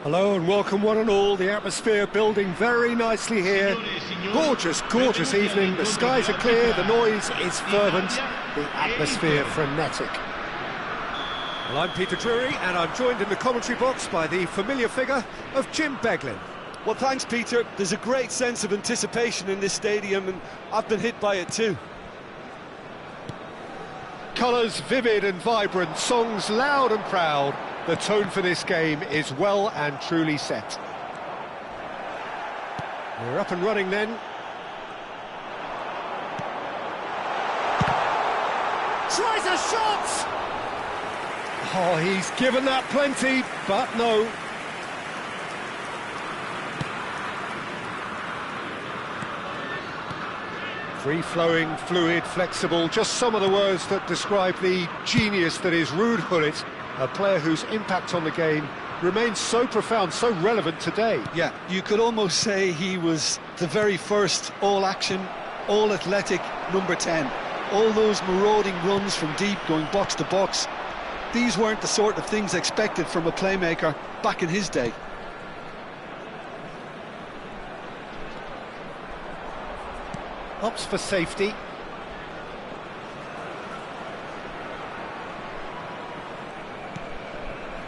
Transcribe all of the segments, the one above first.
Hello and welcome one and all. The atmosphere building very nicely here. Gorgeous, gorgeous evening. The skies are clear, the noise is fervent, the atmosphere frenetic. Well, I'm Peter Drury and I'm joined in the commentary box by the familiar figure of Jim Beglin. Well, thanks, Peter. There's a great sense of anticipation in this stadium and I've been hit by it too. Colours vivid and vibrant, songs loud and proud. The tone for this game is well and truly set. We're up and running then. Tries a shot! Oh, he's given that plenty, but no. Free-flowing, fluid, flexible, just some of the words that describe the genius that is Ruud Gullit, a player whose impact on the game remains so profound, so relevant today. Yeah, you could almost say he was the very first all-action, all-athletic number 10. All those marauding runs from deep, going box to box, these weren't the sort of things expected from a playmaker back in his day. Opts for safety.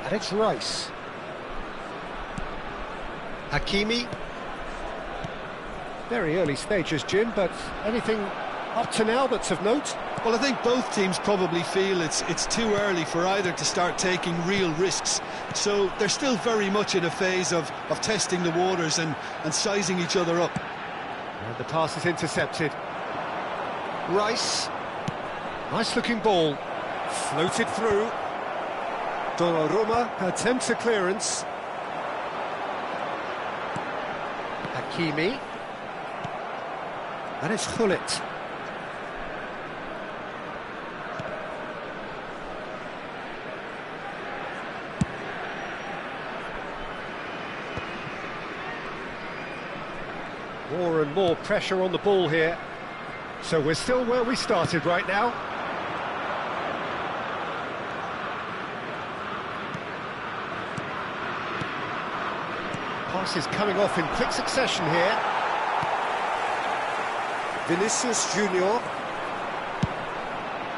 And it's Rice. Hakimi. Very early stages, Jim, but anything up to now that's of note? Well, I think both teams probably feel it's too early for either to start taking real risks. So they're still very much in a phase of testing the waters and sizing each other up. And the pass is intercepted. Rice. Nice looking ball. Floated through. Donnarumma attempts a clearance. Hakimi. And it's Gullit. More and more pressure on the ball here. So we're still where we started right now. Pass is coming off in quick succession here. Vinicius Junior.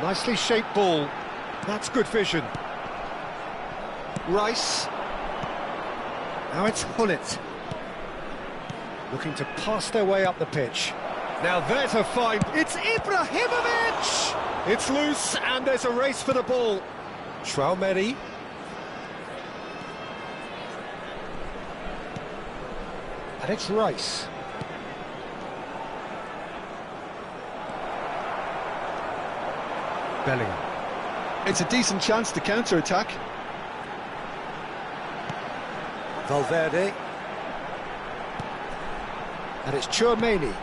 Nicely shaped ball. That's good vision. Rice. Now it's Gullit. Looking to pass their way up the pitch. Now there's a find. It's Ibrahimovic! It's loose and there's a race for the ball. Traoré. And it's Rice. Bellingham. It's a decent chance to counter-attack. Valverde. And it's Tchouaméni.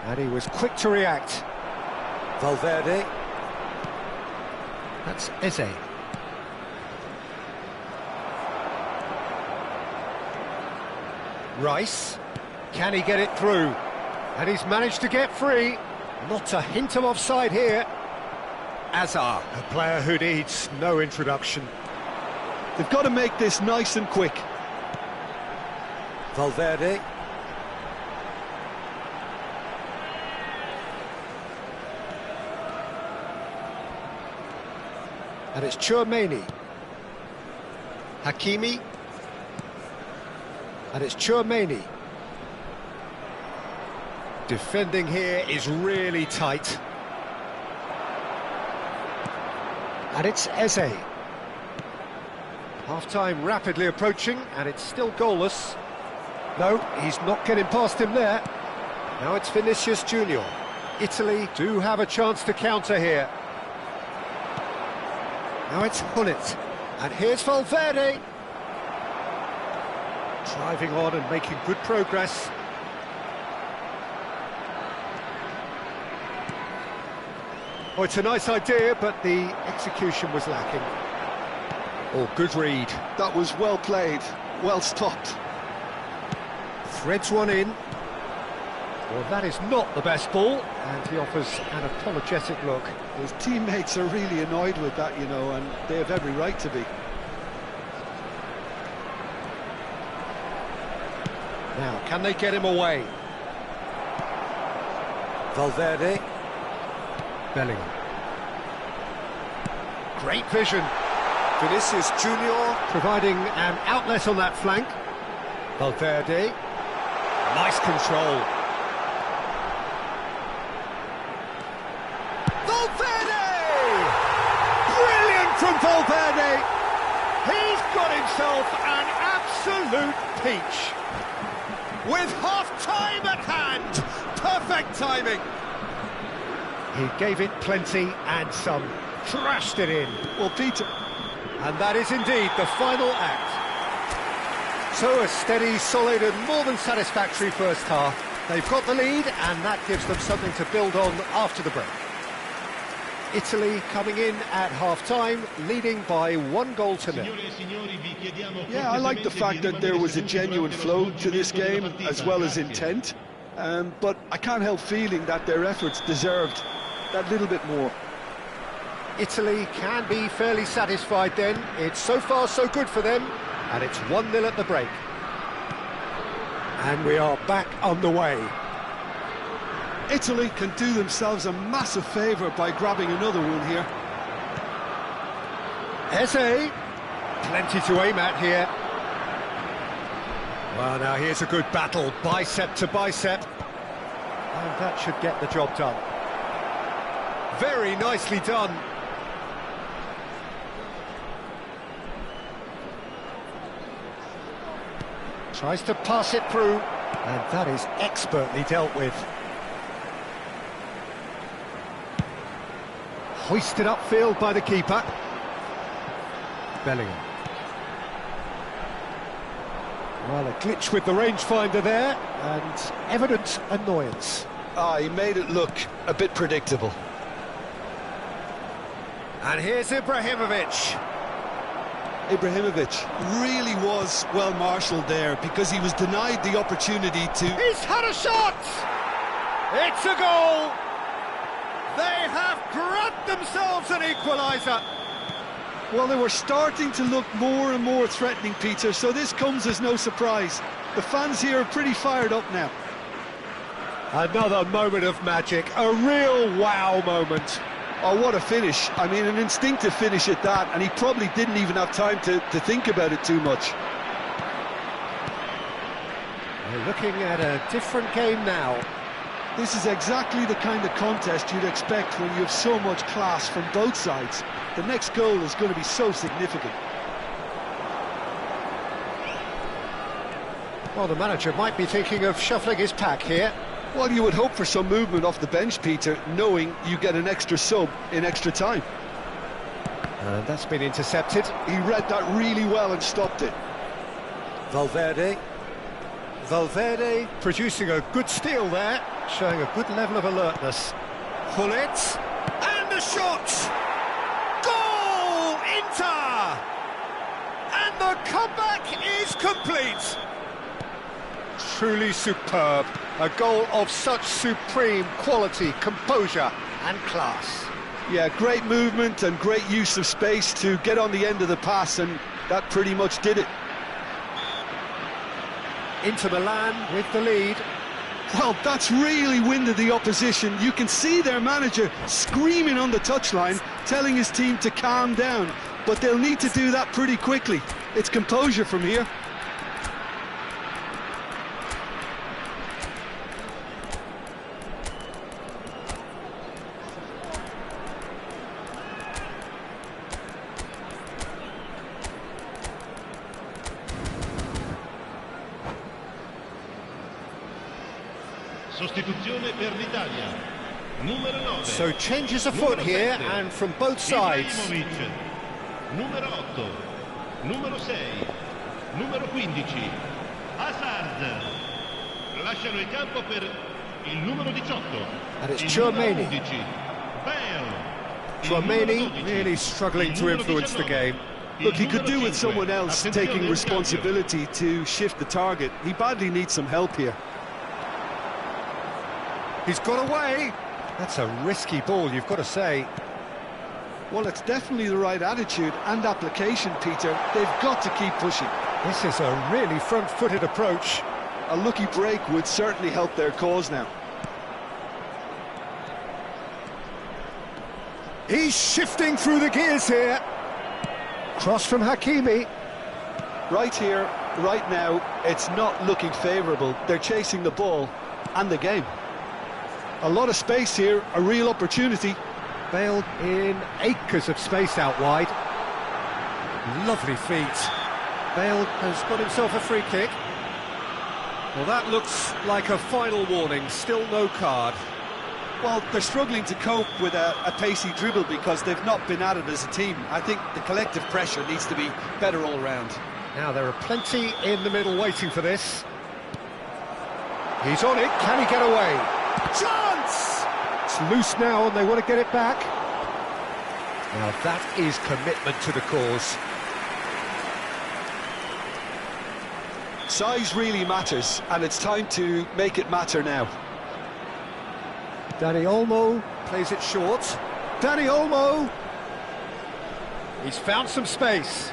And he was quick to react. Valverde. That's Eze. Rice. Can he get it through? And he's managed to get free. Not a hint of offside here. Hazard, a player who needs no introduction. They've got to make this nice and quick. Valverde. And it's Tchouaméni. Hakimi. And it's Tchouaméni. Defending here is really tight. And it's Eze. Half-time rapidly approaching, and it's still goalless. No, he's not getting past him there. Now it's Vinicius Junior. Italy do have a chance to counter here. Now it's Gullit. And here's Valverde. Driving on and making good progress. Oh, it's a nice idea, but the execution was lacking. Oh, good read. That was well played, well stopped. Threads one in. Well, that is not the best ball, and he offers an apologetic look. His teammates are really annoyed with that, you know, and they have every right to be. Now, can they get him away? Valverde. Bellingham. Great vision. Vinicius Junior providing an outlet on that flank. Valverde. Nice control. Valverde! Brilliant from Valverde! He's got himself an absolute peach. With half-time at hand, perfect timing. He gave it plenty and some, trashed it in. Well, Peter... And that is indeed the final act. So a steady, solid and more than satisfactory first half. They've got the lead and that gives them something to build on after the break. Italy coming in at half-time, leading by 1-0. Yeah, I like the fact that there was a genuine flow to this game, as well as intent. But I can't help feeling that their efforts deserved that little bit more. Italy can be fairly satisfied then. It's so far so good for them, and it's 1-0 at the break. And we are back on the way. Italy can do themselves a massive favour by grabbing another one here. Eze, plenty to aim at here. Well, now here's a good battle, bicep to bicep. And that should get the job done. Very nicely done. Tries to pass it through, and that is expertly dealt with. Hoisted upfield by the keeper. Bellingham. Well, a glitch with the rangefinder there, and evident annoyance. He made it look a bit predictable. And here's Ibrahimovic. Ibrahimovic really was well marshalled there because he was denied the opportunity to... He's had a shot! It's a goal! They have grabbed themselves an equaliser. Well, they were starting to look more and more threatening, Peter, so this comes as no surprise. The fans here are pretty fired up now. Another moment of magic, a real wow moment. Oh, what a finish. I mean, an instinctive finish at that, and he probably didn't even have time to think about it too much. We're looking at a different game now. This is exactly the kind of contest you'd expect when you have so much class from both sides. The next goal is going to be so significant. Well, the manager might be thinking of shuffling his pack here. Well, you would hope for some movement off the bench, Peter, knowing you get an extra sub in extra time. And that's been intercepted. He read that really well and stopped it. Valverde. Valverde producing a good steal there, showing a good level of alertness. Gullit, and the shot! Goal! Inter! And the comeback is complete! Truly superb. A goal of such supreme quality, composure and class. Yeah, great movement and great use of space to get on the end of the pass, and that pretty much did it. Inter Milan with the lead. Well, that's really winded the opposition. You can see their manager screaming on the touchline, telling his team to calm down, but they'll need to do that pretty quickly. It's composure from here. Sostituzione per l'Italia. Numero 9. So changes afoot here and from both sides. Numero 8. Numero 6. Numero 15. Hazard. Lasciano il campo per il numero 18. And it's Il numero Tchouaméni. 11. Bale. Tchouaméni really struggling to influence the game. Look, he could do with someone else taking responsibility to shift the target. He badly needs some help here. He's got away. That's a risky ball, you've got to say. Well, it's definitely the right attitude and application, Peter. They've got to keep pushing. This is a really front-footed approach. A lucky break would certainly help their cause now. He's shifting through the gears here. Cross from Hakimi. Right here, right now, it's not looking favourable. They're chasing the ball and the game. A lot of space here, a real opportunity. Bale in acres of space out wide. Lovely feet. Bale has got himself a free kick. Well, that looks like a final warning. Still no card. Well, they're struggling to cope with a pacey dribble because they've not been at it as a team. I think the collective pressure needs to be better all round. Now, there are plenty in the middle waiting for this. He's on it. Can he get away? Chance! It's loose now and they want to get it back. Now, that is commitment to the cause. Size really matters, and it's time to make it matter now. Dani Olmo plays it short. Dani Olmo! He's found some space.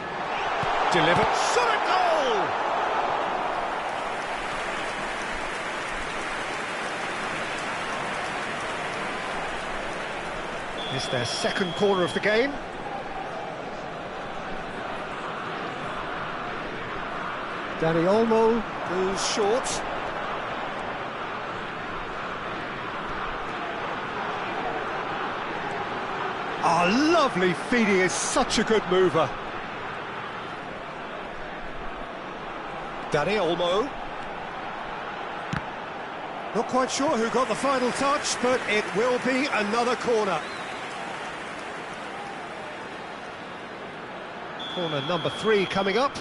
Delivered. Shot a goal! It's their second corner of the game. Dani Olmo goes short. Oh, lovely feed, he is such a good mover. Dani Olmo. Not quite sure who got the final touch, but it will be another corner. Corner number 3 coming up.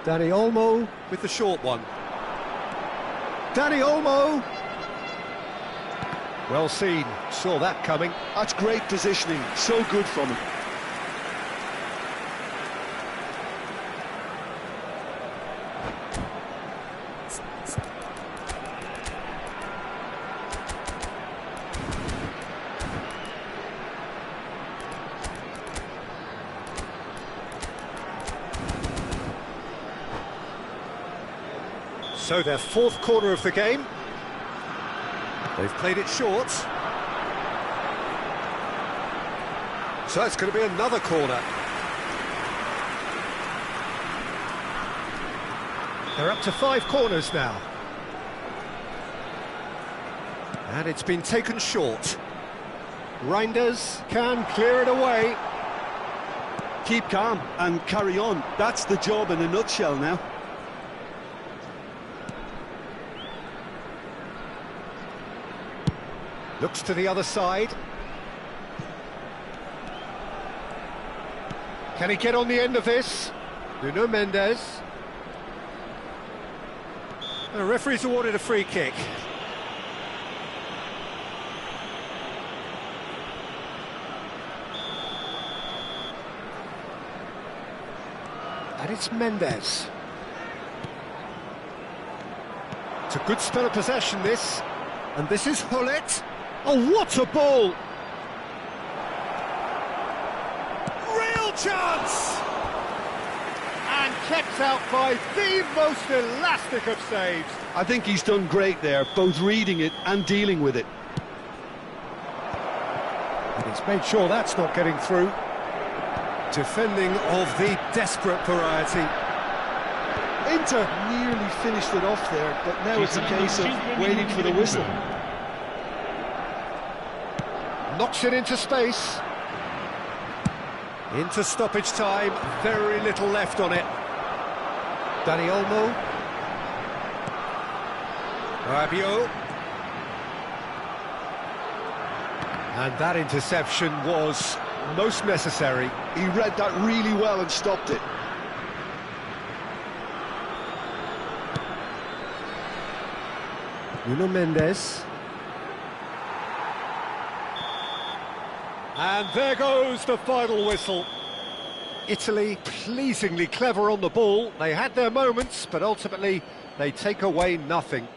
Dani Olmo with the short one. Dani Olmo! Well seen, saw that coming. That's great positioning, so good from him. So their fourth corner of the game. They've played it short. So it's going to be another corner. They're up to 5 corners now. And it's been taken short. Reinders can clear it away. Keep calm and carry on. That's the job in a nutshell now. Looks to the other side. Can he get on the end of this? Nuno Mendes. The referee's awarded a free kick. And it's Mendes. It's a good spell of possession, this. And this is Hullet. Oh, what a ball! Real chance! And kept out by the most elastic of saves. I think he's done great there, both reading it and dealing with it. And he's made sure that's not getting through. Defending of the desperate variety. Inter nearly finished it off there, but now it's a case of waiting for the whistle. Knocks it into space. Into stoppage time, very little left on it. Dani Olmo. Rabiot. And that interception was most necessary. He read that really well and stopped it. Nuno Mendes. And there goes the final whistle. Italy pleasingly clever on the ball. They had their moments, but ultimately they take away nothing.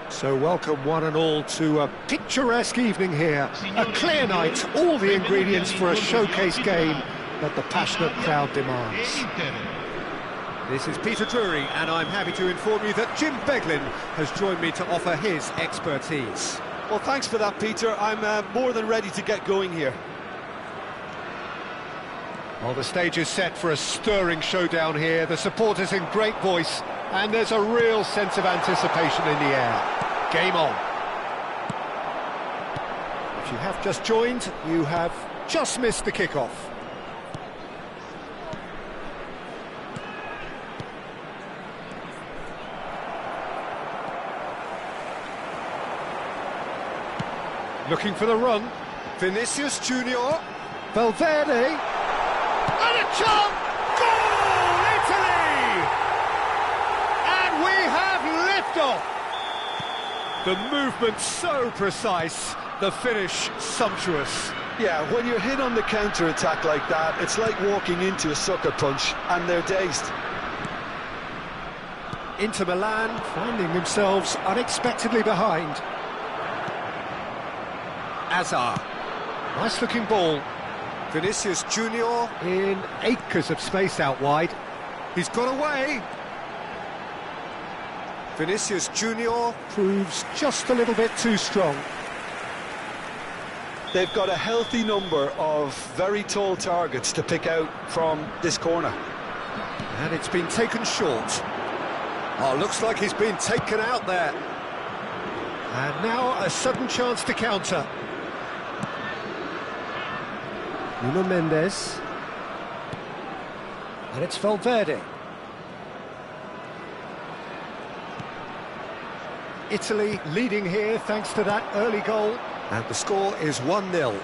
So welcome one and all to a picturesque evening here. A clear night, all the ingredients for a showcase game that the passionate crowd demands. This is Peter Drury, and I'm happy to inform you that Jim Beglin has joined me to offer his expertise. Well, thanks for that, Peter. I'm more than ready to get going here. Well, the stage is set for a stirring showdown here. The supporters in great voice, and there's a real sense of anticipation in the air. Game on. If you have just joined, you have just missed the kickoff. Looking for the run. Vinicius Junior. Valverde. And a chance! Goal, Italy! And we have liftoff. The movement so precise, the finish sumptuous. Yeah, when you're hit on the counter-attack like that, it's like walking into a sucker punch, and they're dazed. Inter Milan finding themselves unexpectedly behind. Azar. Nice-looking ball. Vinicius Junior in acres of space out wide. He's got away. Vinicius Junior proves just a little bit too strong. They've got a healthy number of very tall targets to pick out from this corner. And it's been taken short. Oh, looks like he's been taken out there. And now a sudden chance to counter. Nuno Mendes. And it's Valverde. Italy leading here thanks to that early goal. And the score is 1-0.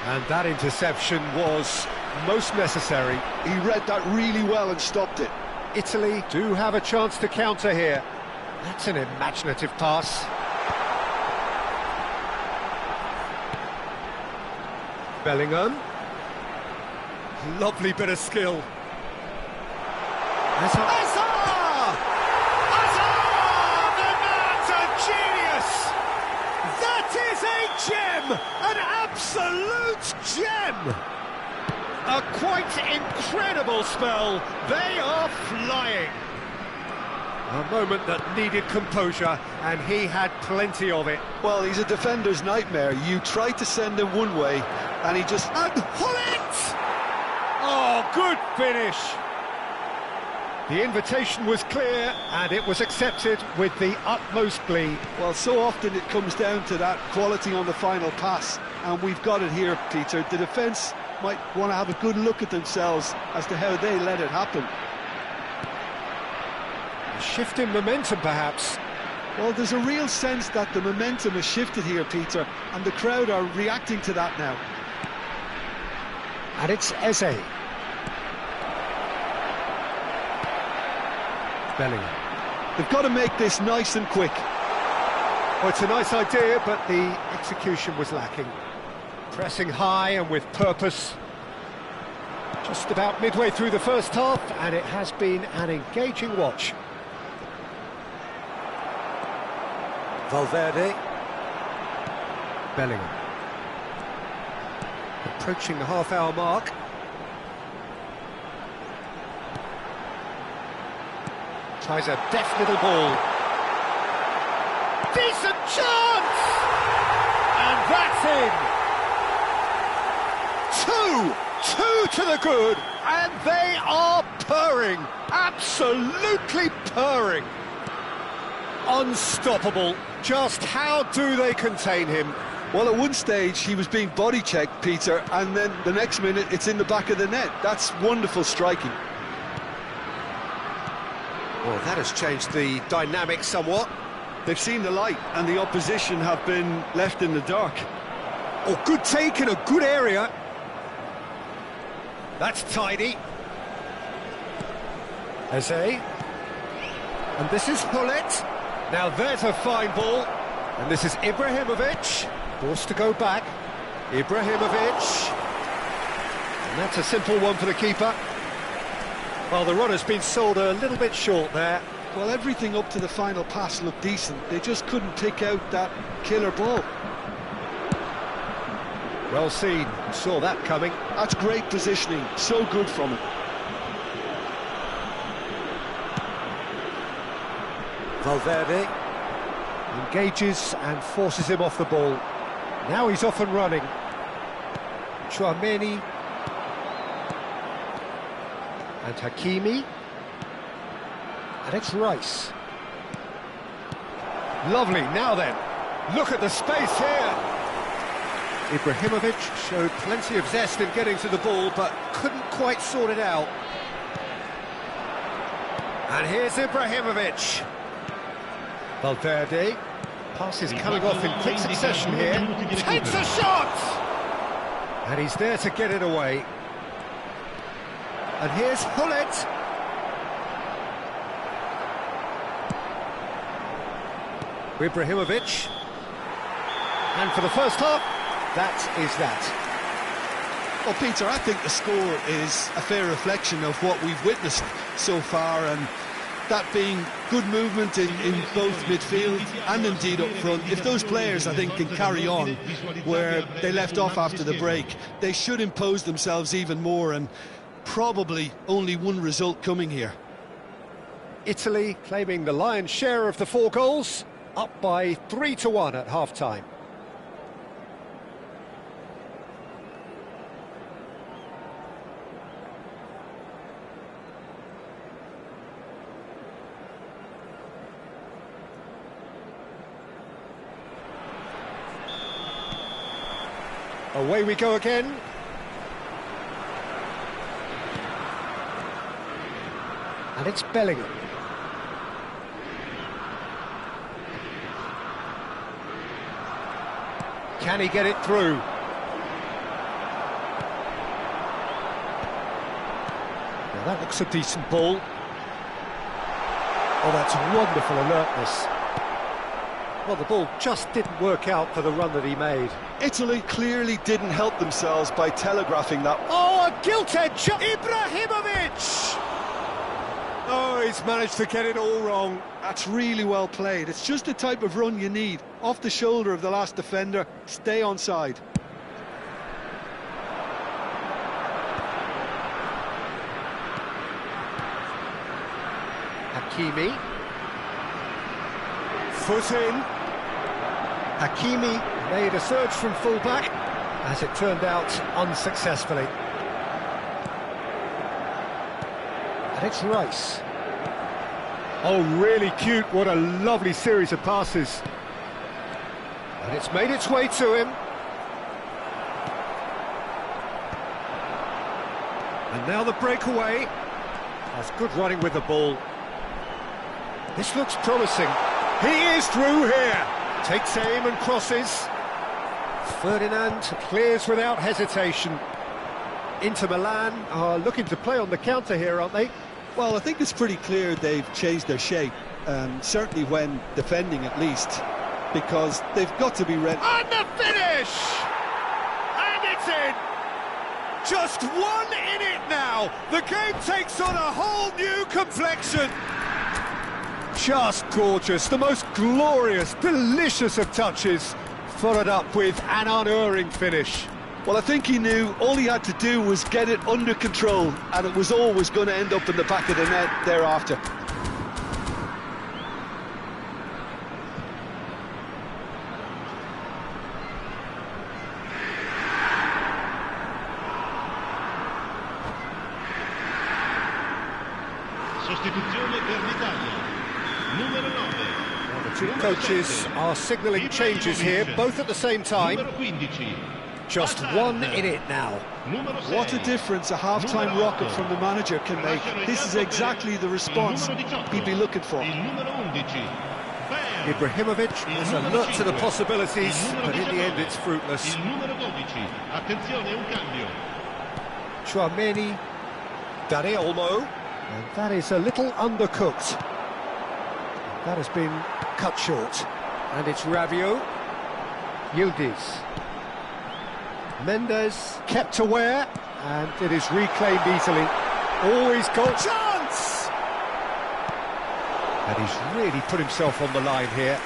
And that interception was most necessary. He read that really well and stopped it. Italy do have a chance to counter here. That's an imaginative pass. Bellingham. Lovely bit of skill. Hazard! Gem! An absolute gem! A quite incredible spell. They are flying. A moment that needed composure, and he had plenty of it. Well, he's a defender's nightmare. You try to send him one way, and he just... And Hullet! Oh, good finish. The invitation was clear, and it was accepted with the utmost glee. Well, so often it comes down to that quality on the final pass. and we've got it here, Peter. The defence might want to have a good look at themselves as to how they let it happen. A shift in momentum, perhaps. Well, there's a real sense that the momentum has shifted here, Peter, and the crowd are reacting to that now. And it's Eze. Bellingham. They've got to make this nice and quick. Well, it's a nice idea, but the execution was lacking. Pressing high and with purpose. Just about midway through the first half, and it has been an engaging watch. Valverde. Bellingham. Approaching the half-hour mark. Tries a deft little ball. Decent chance! And that's in! Two to the good, and they are purring. Absolutely purring. Unstoppable. Just how do they contain him? Well, at one stage he was being body-checked, Peter, and then the next minute it's in the back of the net. That's wonderful striking. Well, that has changed the dynamic somewhat. They've seen the light, and the opposition have been left in the dark. Oh, good take in a good area. That's tidy. Eze. And this is Hullet. Now there's a fine ball. And this is Ibrahimovic. Forced to go back. Ibrahimovic. And that's a simple one for the keeper. Well, the runner's been sold a little bit short there. Well, everything up to the final pass looked decent. They just couldn't pick out that killer ball. Well seen. Saw that coming. That's great positioning. So good from him. Valverde engages and forces him off the ball. Now he's off and running. Tchouaméni. And Hakimi. And it's Rice. Lovely, now then. Look at the space here. Ibrahimovic showed plenty of zest in getting to the ball, but couldn't quite sort it out. And here's Ibrahimovic. Valverde. Passes coming off in quick succession here. Takes a shot! And he's there to get it away. And here's Hullet. Ibrahimovic. And for the first half, that is that. Well, Peter, I think the score is a fair reflection of what we've witnessed so far, and that being good movement in both midfield and indeed up front. If those players, I think, can carry on where they left off after the break, they should impose themselves even more, and probably only one result coming here. Italy claiming the lion's share of the 4 goals, up by 3-1 at half-time. Away we go again. And it's Bellingham. Can he get it through? Now that looks a decent ball. Oh, that's wonderful alertness. Well, the ball just didn't work out for the run that he made. Italy clearly didn't help themselves by telegraphing that. Oh, a gilt-edged shot! Ibrahimovic! Oh, he's managed to get it all wrong. That's really well played. It's just the type of run you need. Off the shoulder of the last defender, stay onside. Hakimi. Foot in. Hakimi made a surge from full-back, as it turned out unsuccessfully. And it's Rice. Oh, really cute. What a lovely series of passes. And it's made its way to him. And now the breakaway. That's good running with the ball. This looks promising. He is through here. Takes aim and crosses. Ferdinand clears without hesitation. Inter Milan are looking to play on the counter here, aren't they? Well, I think it's pretty clear they've changed their shape, certainly when defending at least, because they've got to be ready. And the finish! And it's in! Just one in it now! The game takes on a whole new complexion! Just gorgeous, the most glorious, delicious of touches, followed up with an unerring finish. Well, I think he knew all he had to do was get it under control, and it was always going to end up in the back of the net thereafter. Sostituzione per l'Italia. Numero 9. The two coaches are signalling changes here, both at the same time. Numero 15. Just one in it now. Numero 6. What a difference a half-time rocket from the manager can make. This is exactly the response he'd be looking for. Il numero 11. Ibrahimovic is alert to the possibilities, but in the end it's fruitless. Il numero 12. Attenzione, un cambio. Chouameni, Dani Olmo, and that is a little undercooked. That has been cut short. And it's Rabiot, Yildiz. Mendes kept aware, and it is reclaimed easily. Always goal chance! And he's really put himself on the line here.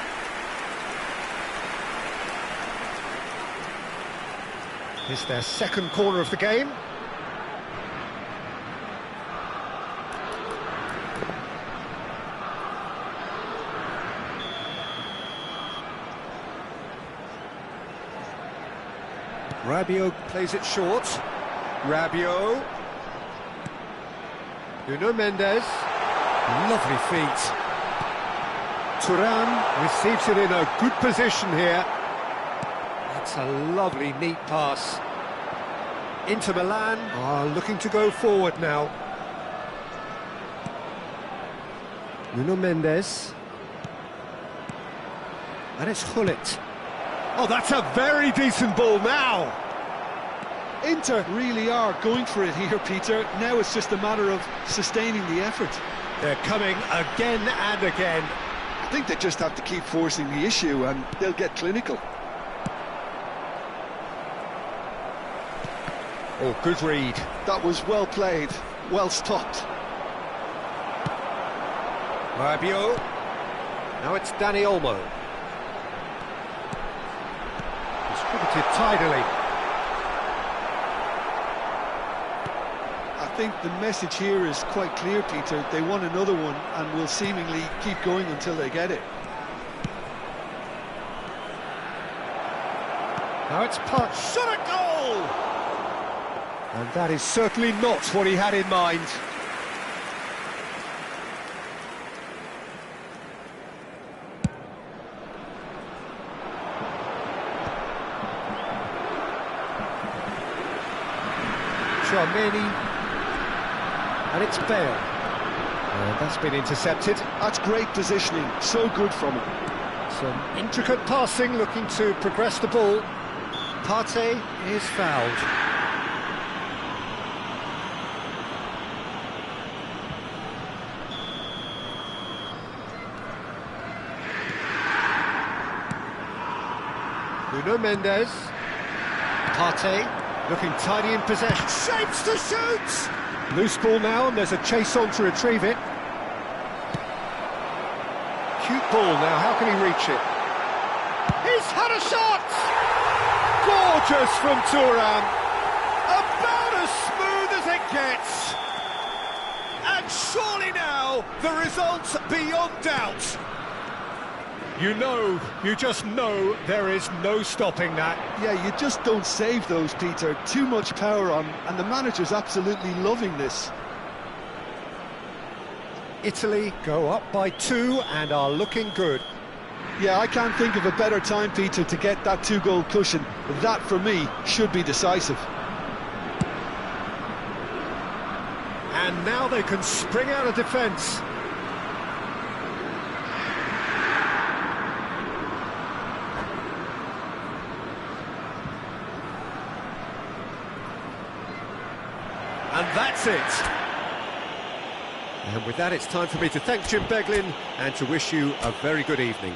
It's their second corner of the game. Rabiot plays it short. Rabiot. Nuno Mendes. Lovely feet. Thuram receives it in a good position here. That's a lovely, neat pass. Inter Milan are looking to go forward now. Nuno Mendes. And it's Gullit. Oh, that's a very decent ball now. Inter really are going for it here, Peter. Now it's just a matter of sustaining the effort. They're coming again and again. I think they just have to keep forcing the issue and they'll get clinical. Oh, good read. That was well played, well stopped. Rabiot. Now it's Dani Olmo. Distributed tidily. I think the message here is quite clear, Peter. They want another one and will seemingly keep going until they get it. Now it's Puck. Shot a goal! And that is certainly not what he had in mind. Chouameni. And it's Bale. And that's been intercepted. That's great positioning, so good from him. Some intricate passing, looking to progress the ball. Partey is fouled. Nuno Mendes. Partey looking tidy in possession. Shapes to shoot! Loose ball now, and there's a chase on to retrieve it. Cute ball now, how can he reach it? He's had a shot! Gorgeous from Thuram. About as smooth as it gets. And surely now, the result's beyond doubt. You just know there is no stopping that. Yeah, you just don't save those, Peter. Too much power on, and the manager's absolutely loving this. Italy go up by 2 and are looking good. Yeah, I can't think of a better time, Peter, to get that 2-goal cushion. That, for me, should be decisive. And now they can spring out of defence. And that's it. And with that, it's time for me to thank Jim Beglin and to wish you a very good evening.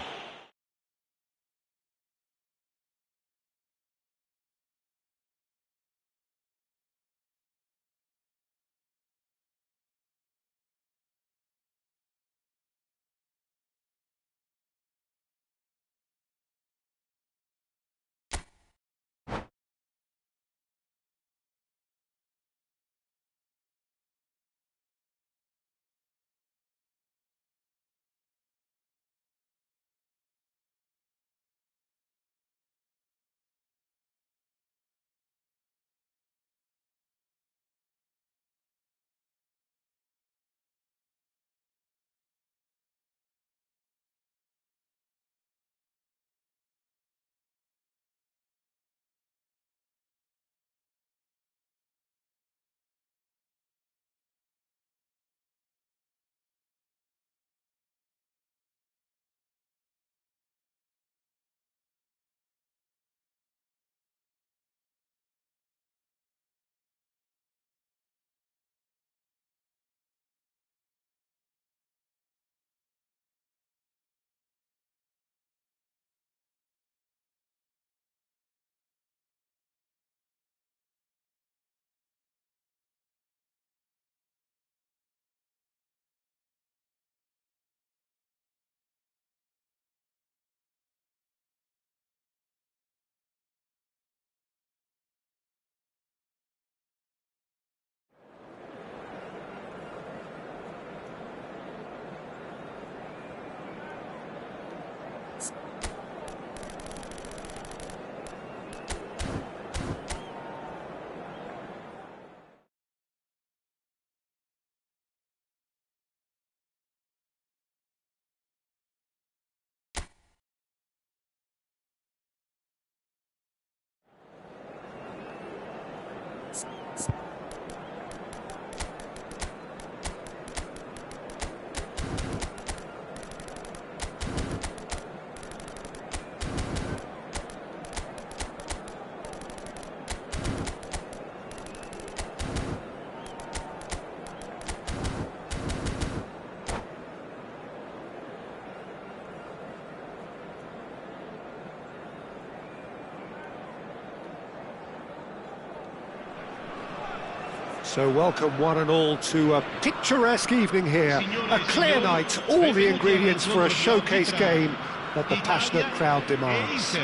So welcome one and all to a picturesque evening here, a clear night, all the ingredients for a showcase game that the passionate crowd demands.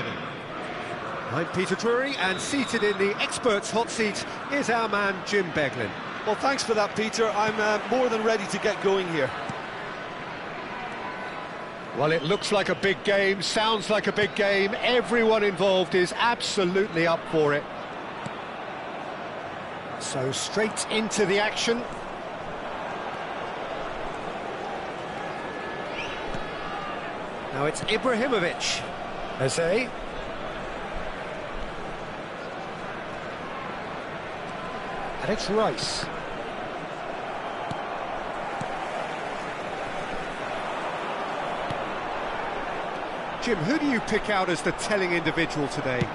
I'm Peter Drury, and seated in the experts' hot seat is our man Jim Beglin. Well, thanks for that, Peter. I'm more than ready to get going here. Well, it looks like a big game, sounds like a big game. Everyone involved is absolutely up for it. So straight into the action. Now it's Ibrahimovic. Eze. And it's Rice. Jim, who do you pick out as the telling individual today?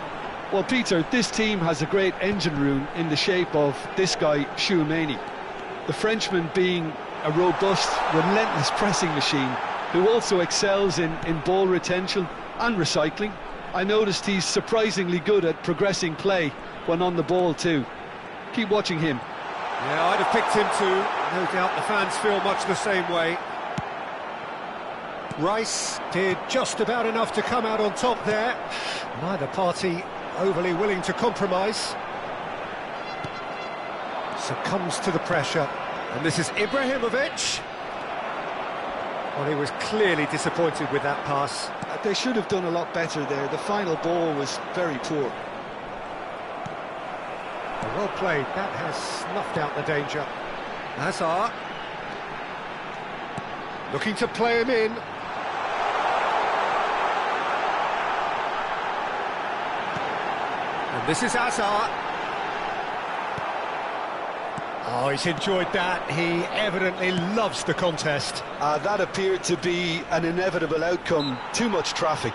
Well, Peter, this team has a great engine room in the shape of this guy, Tchouaméni. The Frenchman being a robust, relentless pressing machine who also excels in ball retention and recycling. I noticed he's surprisingly good at progressing play when on the ball too. Keep watching him. Yeah, I'd have picked him too. No doubt the fans feel much the same way. Rice did just about enough to come out on top there. Neither party overly willing to compromise. Succumbs to the pressure. And this is Ibrahimovic. Well, he was clearly disappointed with that pass. They should have done a lot better there. The final ball was very poor. Well played. That has snuffed out the danger. Hazard. Looking to play him in. And this is Hazard. Oh, he's enjoyed that. He evidently loves the contest. That appeared to be an inevitable outcome. Too much traffic.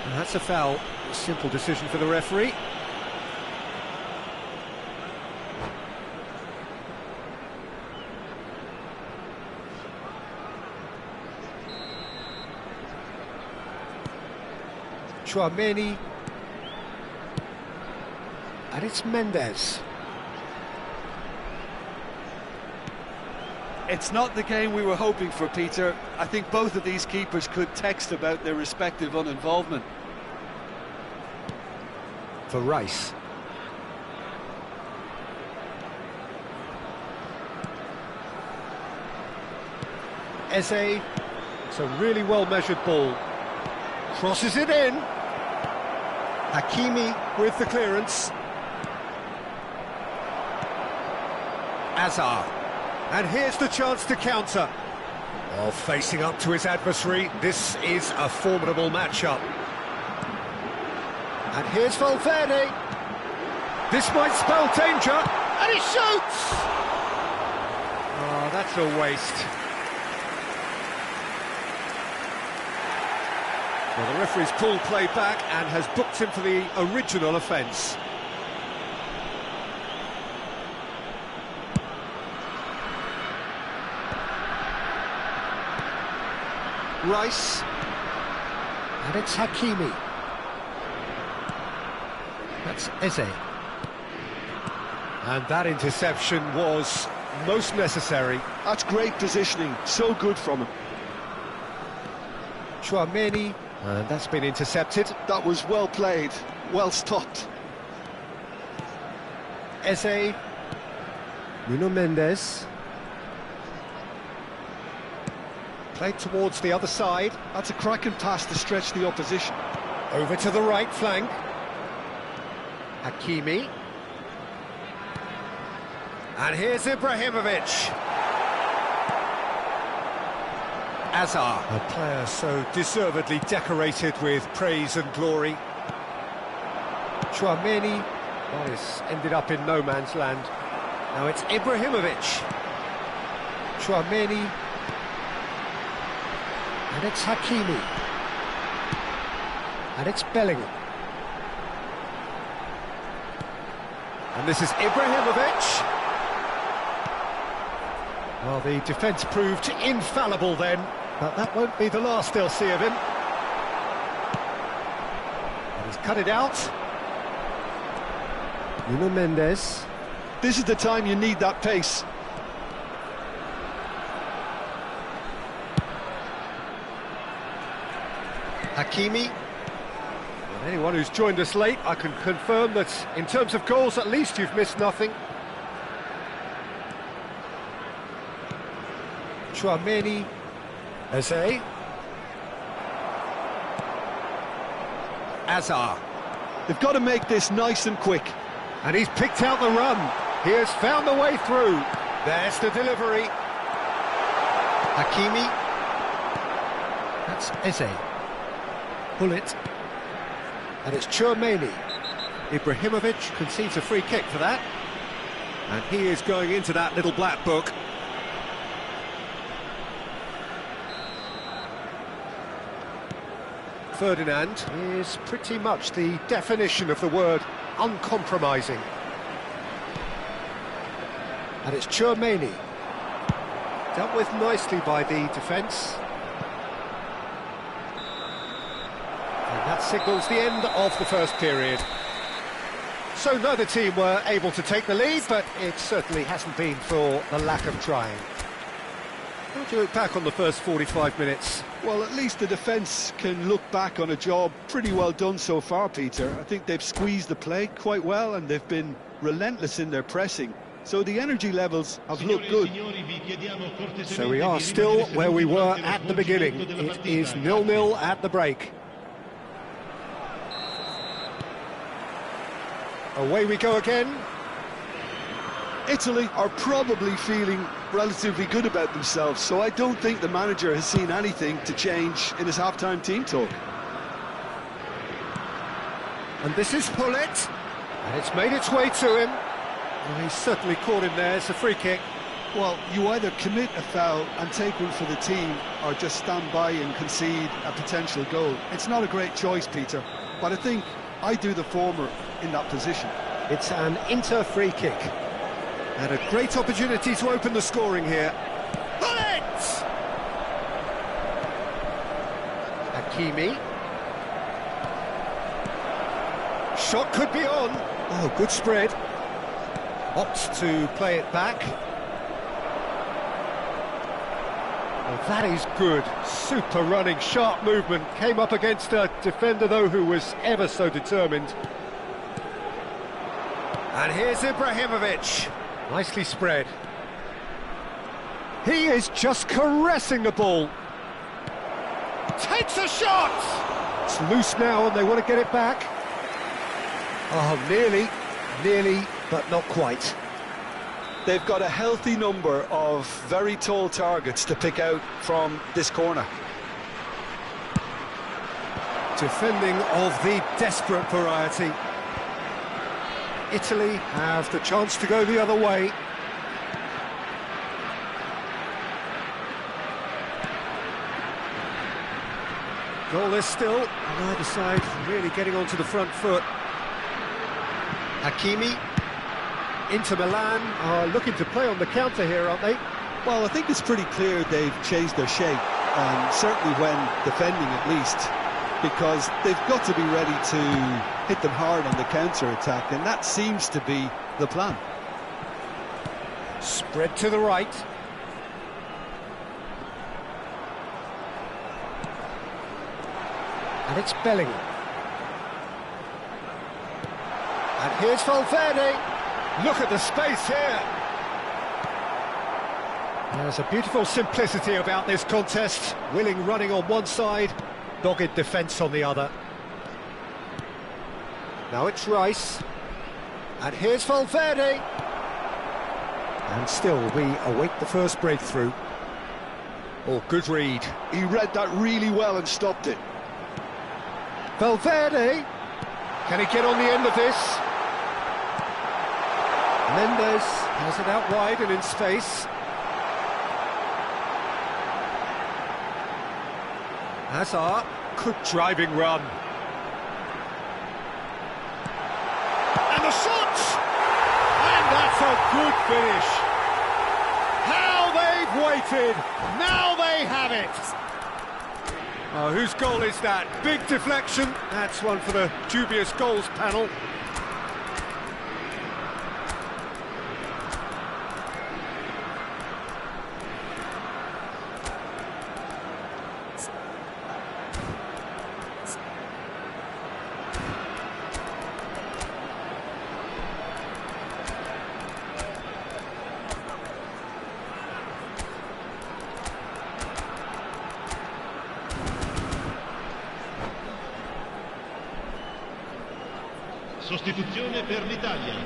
And that's a foul. A simple decision for the referee. Tchouaméni. And it's Mendes. It's not the game we were hoping for, Peter. I think both of these keepers could text about their respective uninvolvement. For Rice. Eze. It's a really well-measured ball. Crosses it in. Hakimi with the clearance. Azar. And here's the chance to counter. While facing up to his adversary, this is a formidable matchup. And here's Valverde. This might spell danger. And he shoots! Oh, that's a waste. Well, the referee's pulled play back and has booked him for the original offence. Rice. And it's Hakimi. That's Eze. And that interception was most necessary. That's great positioning. So good from him. Tchouaméni. And that's been intercepted. That was well played. Well stopped. Eze. Nuno Mendes. Played towards the other side. That's a cracking pass to stretch the opposition. Over to the right flank. Hakimi. And here's Ibrahimovic. Azar. A player so deservedly decorated with praise and glory. Tchouaméni. Well, it's ended up in no man's land. Now it's Ibrahimovic. Tchouaméni. And it's Hakimi. And it's Bellingham. And this is Ibrahimovic. Well, the defence proved infallible then, but that won't be the last they'll see of him. And he's cut it out. Nuno Mendes. This is the time you need that pace. Hakimi. And anyone who's joined us late, I can confirm that in terms of goals, at least you've missed nothing. Tchouaméni. Eze. Azar. They've got to make this nice and quick. And he's picked out the run. He has found the way through. There's the delivery. Hakimi. That's Eze. Bullet. And it's Tchouaméni. Ibrahimovic concedes a free kick for that. And he is going into that little black book. Ferdinand is pretty much the definition of the word uncompromising. And it's Tchouaméni. Dealt with nicely by the defence. And that signals the end of the first period. So neither team were able to take the lead, but it certainly hasn't been for the lack of trying. How do you look back on the first 45 minutes? Well, at least the defence can look back on a job pretty well done so far, Peter. I think they've squeezed the play quite well and they've been relentless in their pressing. So the energy levels have looked good. So we are still where we were at the beginning. It is 0-0 at the break. Away we go again. Italy are probably feeling relatively good about themselves, so I don't think the manager has seen anything to change in his half-time team talk. And this is Pullet, and it's made its way to him. Well, he's certainly caught him there. It's a free kick. Well, you either commit a foul and take one for the team, or just stand by and concede a potential goal. It's not a great choice, Peter, but I think I do the former in that position. It's an Inter free kick. And a great opportunity to open the scoring here. Bullets! Hakimi. Shot could be on. Oh, good spread. Opts to play it back. Well, that is good. Super running, sharp movement. Came up against a defender, though, who was ever so determined. And here's Ibrahimovic. Nicely spread. He is just caressing the ball. Takes a shot! It's loose now and they want to get it back. Oh, nearly, but not quite. They've got a healthy number of very tall targets to pick out from this corner. Defending of the desperate variety. Italy have the chance to go the other way. Goalless still, on either side, really getting onto the front foot. Hakimi. Inter Milan are looking to play on the counter here, aren't they? Well, I think it's pretty clear they've changed their shape, and certainly when defending at least, because they've got to be ready to hit them hard on the counter-attack, and that seems to be the plan. Spread to the right. And it's Bellingham. And here's Valverde. Look at the space here. There's a beautiful simplicity about this contest. Willing running on one side, dogged defence on the other. Now it's Rice. And here's Valverde. And still we await the first breakthrough. Oh, good read. He read that really well and stopped it. Valverde. Can he get on the end of this? Mendes has it out wide and in space. Hazard, good driving run. And the shot! And that's a good finish. How they've waited, now they have it. Oh, whose goal is that? Big deflection. That's one for the dubious goals panel. Sostituzione per l'Italia.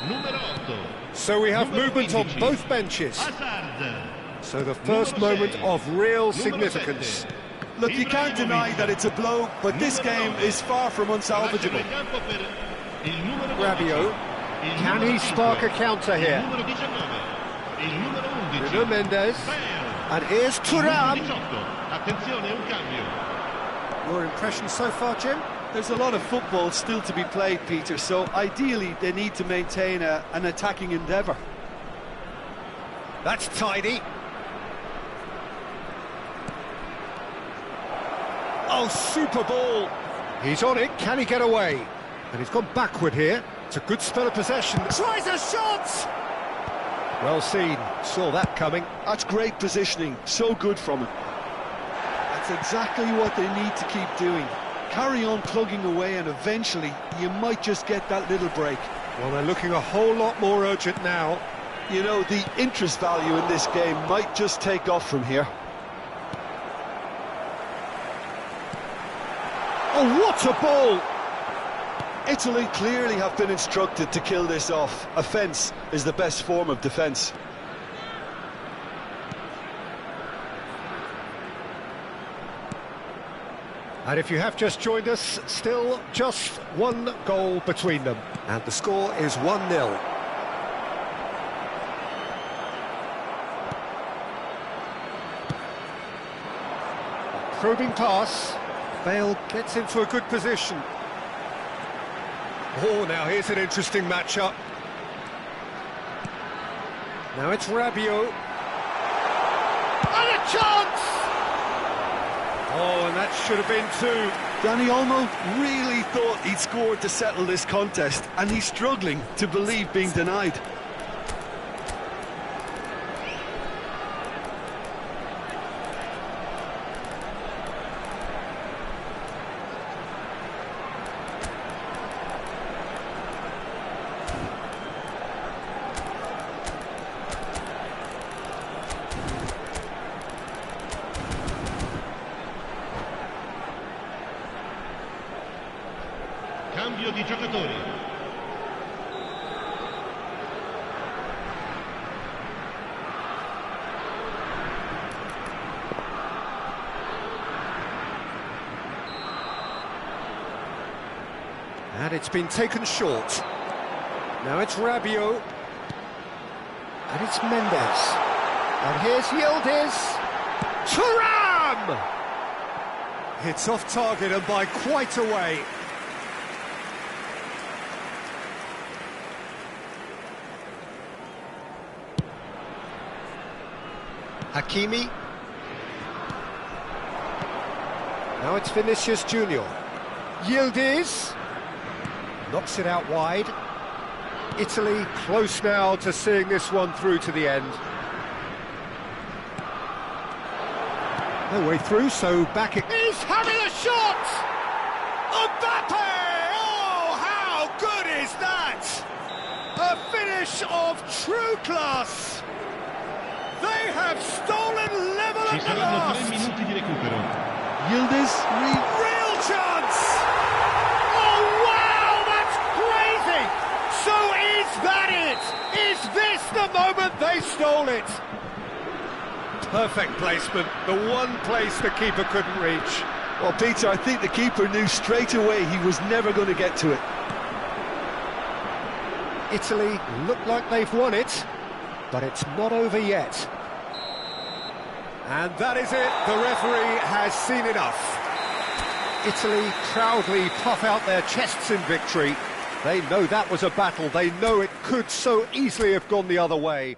Numero 8. So we have movement on both benches. So the first moment of real significance. Look, you can't deny that it's a blow, but this game is far from unsalvageable. Rabiot, can he spark a counter here? Nuno Mendes, and here's Thuram. Your impression so far, Jim? There's a lot of football still to be played, Peter, so ideally they need to maintain an attacking endeavour. That's tidy. Oh, super ball. He's on it, can he get away? And he's gone backward here. It's a good spell of possession. Tries a shot! Well seen, saw that coming. That's great positioning, so good from him. That's exactly what they need to keep doing. Carry on plugging away and eventually you might just get that little break. Well, they're looking a whole lot more urgent now. You know, the interest value in this game might just take off from here. Oh, what a ball! Italy clearly have been instructed to kill this off. Offence is the best form of defence. And if you have just joined us, still just one goal between them. And the score is 1-0. Probing pass. Bale gets into a good position. Oh, now here's an interesting matchup. Now it's Rabiot. And a chance! Oh, and that should have been two. Dani Olmo really thought he'd scored to settle this contest, and he's struggling to believe being denied. Cambio di giocatori. And it's been taken short. Now it's Rabiot. And it's Mendes. And here's Yildiz. Thuram! It's off target and by quite a way. Hakimi. Now it's Vinicius Junior. Yildiz knocks it out wide. Italy close now to seeing this one through to the end. No way through, so back it... He's having a shot! Mbappe! Oh, how good is that? A finish of true class! They have stolen level Ci at the saranno 3 last! minuti di recupero. Yildiz, Real chance! Oh, wow, that's crazy! So is that it? Is this the moment they stole it? Perfect placement, the one place the keeper couldn't reach. well, Peter, I think the keeper knew straight away he was never going to get to it. Italy look like they've won it, but it's not over yet. And that is it, the referee has seen enough. Italy proudly puff out their chests in victory. They know that was a battle, they know it could so easily have gone the other way.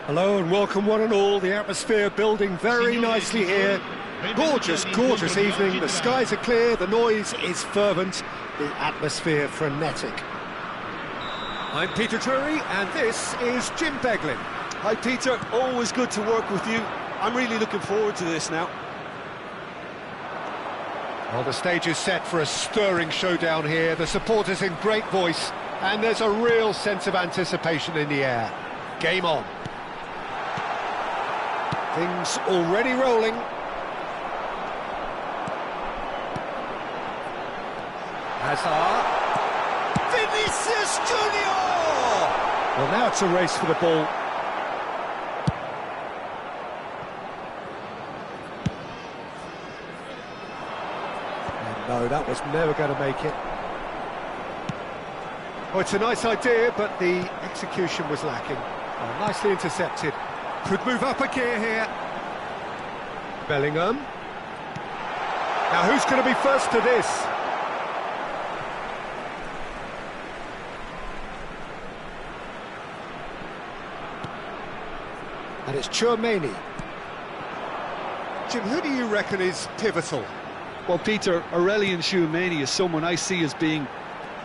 Hello and welcome one and all, the atmosphere building very nicely here. Gorgeous, gorgeous evening, the skies are clear, the noise is fervent, the atmosphere frenetic. I'm Peter Drury and this is Jim Beglin. Hi Peter, always good to work with you. I'm really looking forward to this now. Well, the stage is set for a stirring showdown here, the supporters in great voice, and there's a real sense of anticipation in the air. Game on. Things already rolling. Hazard. Vinicius Junior! Well, now it's a race for the ball. And no, that was never going to make it. Oh, it's a nice idea, but the execution was lacking. Oh, nicely intercepted. Could move up a gear here. Bellingham. Now who's going to be first to this? And it's Tchouaméni. Jim, who do you reckon is pivotal? Well, Peter, Aurelien Tchouaméni is someone I see as being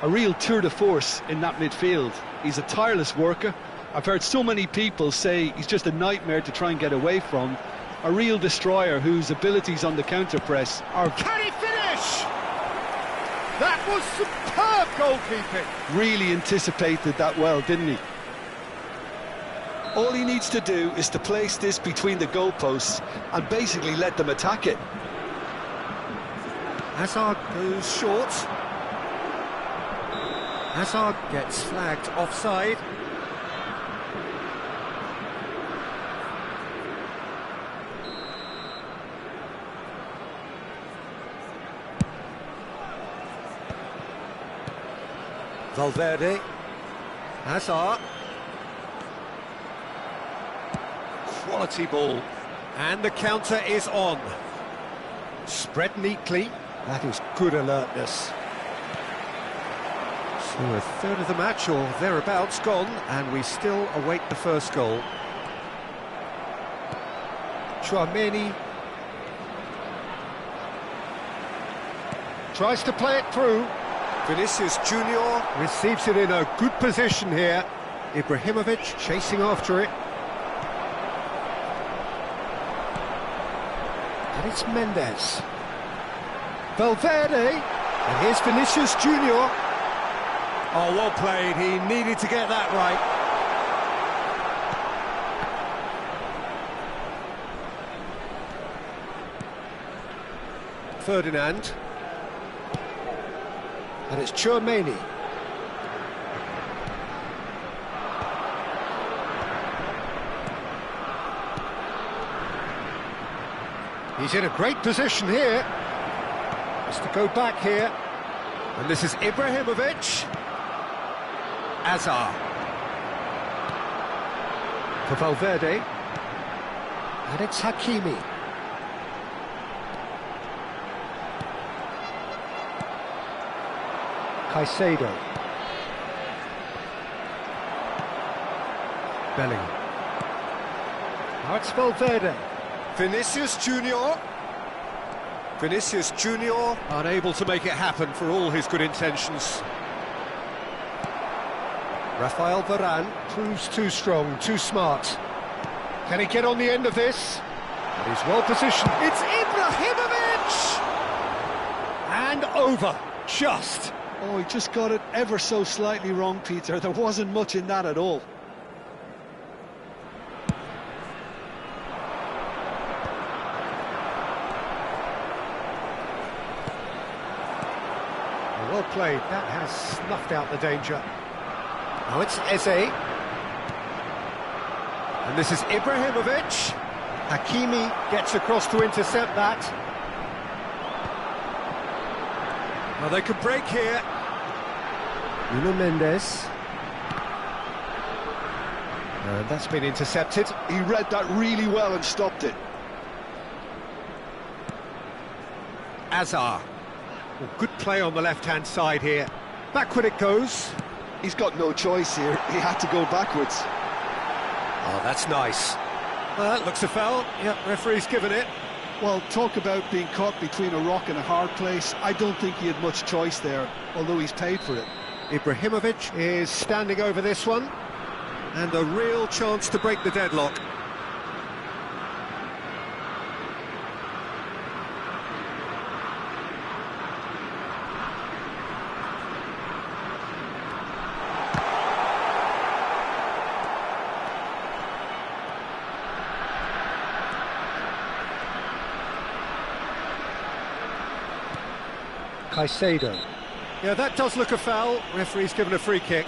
a real tour de force in that midfield. He's a tireless worker. I've heard so many people say he's just a nightmare to try and get away from. A real destroyer whose abilities on the counter-press are... Can he finish? That was superb goalkeeping. Really anticipated that well, didn't he? All he needs to do is to place this between the goalposts and basically let them attack it. Hazard goes short. Hazard gets flagged offside. Valverde. Hazard. Quality ball. And the counter is on. Spread neatly. That is good alertness. So a third of the match or thereabouts gone, and we still await the first goal. Tchouaméni tries to play it through. Vinicius Junior receives it in a good position here. Ibrahimovic chasing after it. And it's Mendes. Valverde, And here's Vinicius Junior. Oh, well played. He needed to get that right. Ferdinand. And it's Tchouaméni. He's in a great position here. Has to go back here. And this is Ibrahimovic. Azar. For Valverde. And it's Hakimi. Caicedo. Bellingham. Now it's Valverde. Vinicius Junior. Vinicius Junior unable to make it happen for all his good intentions. Rafael Varane proves too strong, too smart. Can he get on the end of this? And he's well positioned. It's Ibrahimovic! And over, just. Oh, he just got it ever so slightly wrong, Peter. There wasn't much in that at all. Well played, that has snuffed out the danger. Now it's Eze. And this is Ibrahimovic. Hakimi gets across to intercept that. Now they can break here. Nuno Mendes. And that's been intercepted. He read that really well and stopped it. Azar. Well, good play on the left-hand side here. Backward it goes. He's got no choice here. He had to go backwards. Oh, that's nice. Well, that looks a foul. Yep, referee's given it. Well, talk about being caught between a rock and a hard place. I don't think he had much choice there, although he's paid for it. Ibrahimovic is standing over this one. And a real chance to break the deadlock. Caicedo. Yeah, that does look a foul. Referee's given a free kick.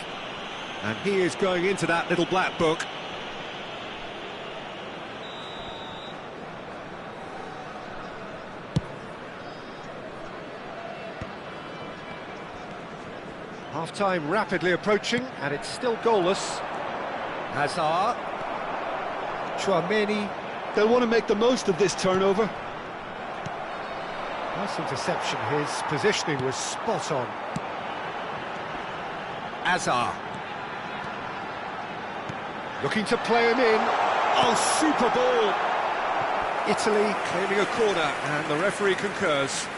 And he is going into that little black book. Half-time rapidly approaching, and it's still goalless. Hazard. Tchouaméni. They'll want to make the most of this turnover. Nice interception, his positioning was spot on. Azar. Looking to play him in. Oh, super ball! Italy claiming a corner, and the referee concurs.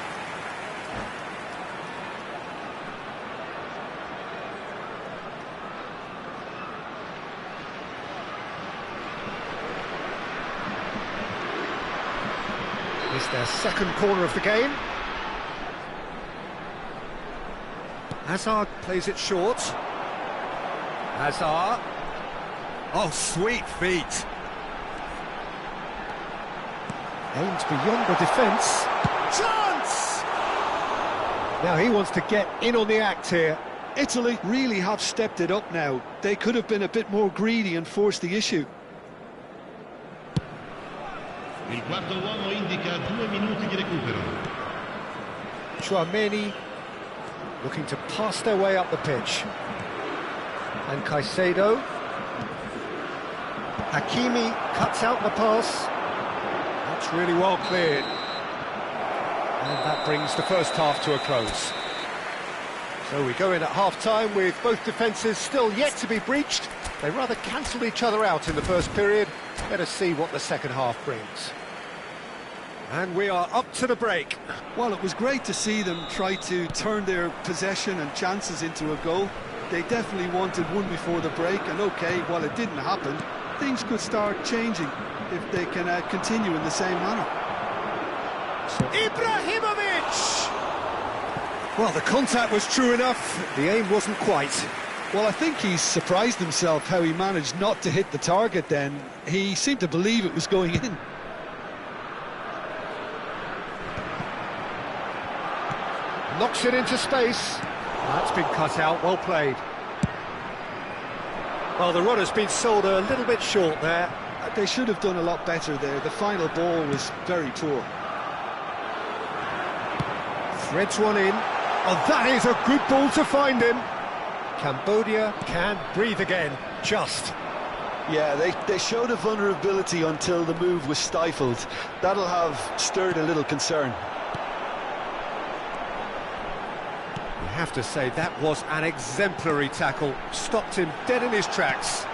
It's their second corner of the game. Hazard plays it short. Hazard. Oh, sweet feet. Aims beyond the defence. Chance! Now he wants to get in on the act here. Italy really have stepped it up now. They could have been a bit more greedy and forced the issue. Il quarto uomo indica 2 minuti di recupero. Tchouaméni looking to pass their way up the pitch. And Caicedo. Hakimi cuts out the pass. That's really well cleared. And that brings the first half to a close. So we go in at half-time with both defences still yet to be breached. They rather cancelled each other out in the first period. Let us see what the second half brings. And we are up to the break. Well, it was great to see them try to turn their possession and chances into a goal. They definitely wanted one before the break, and okay, while it didn't happen, things could start changing if they can continue in the same manner. Ibrahimovic! Well, the contact was true enough, the aim wasn't quite. Well, I think he's surprised himself how he managed not to hit the target then. He seemed to believe it was going in. Knocks it into space. That's been cut out, well played. Well, the runner's been sold a little bit short there. They should have done a lot better there. The final ball was very poor. Threads one in. Oh, that is a good ball to find him. Cambodia can breathe again, just. Yeah, they showed a vulnerability until the move was stifled. That'll have stirred a little concern. You have to say that was an exemplary tackle. Stopped him dead in his tracks.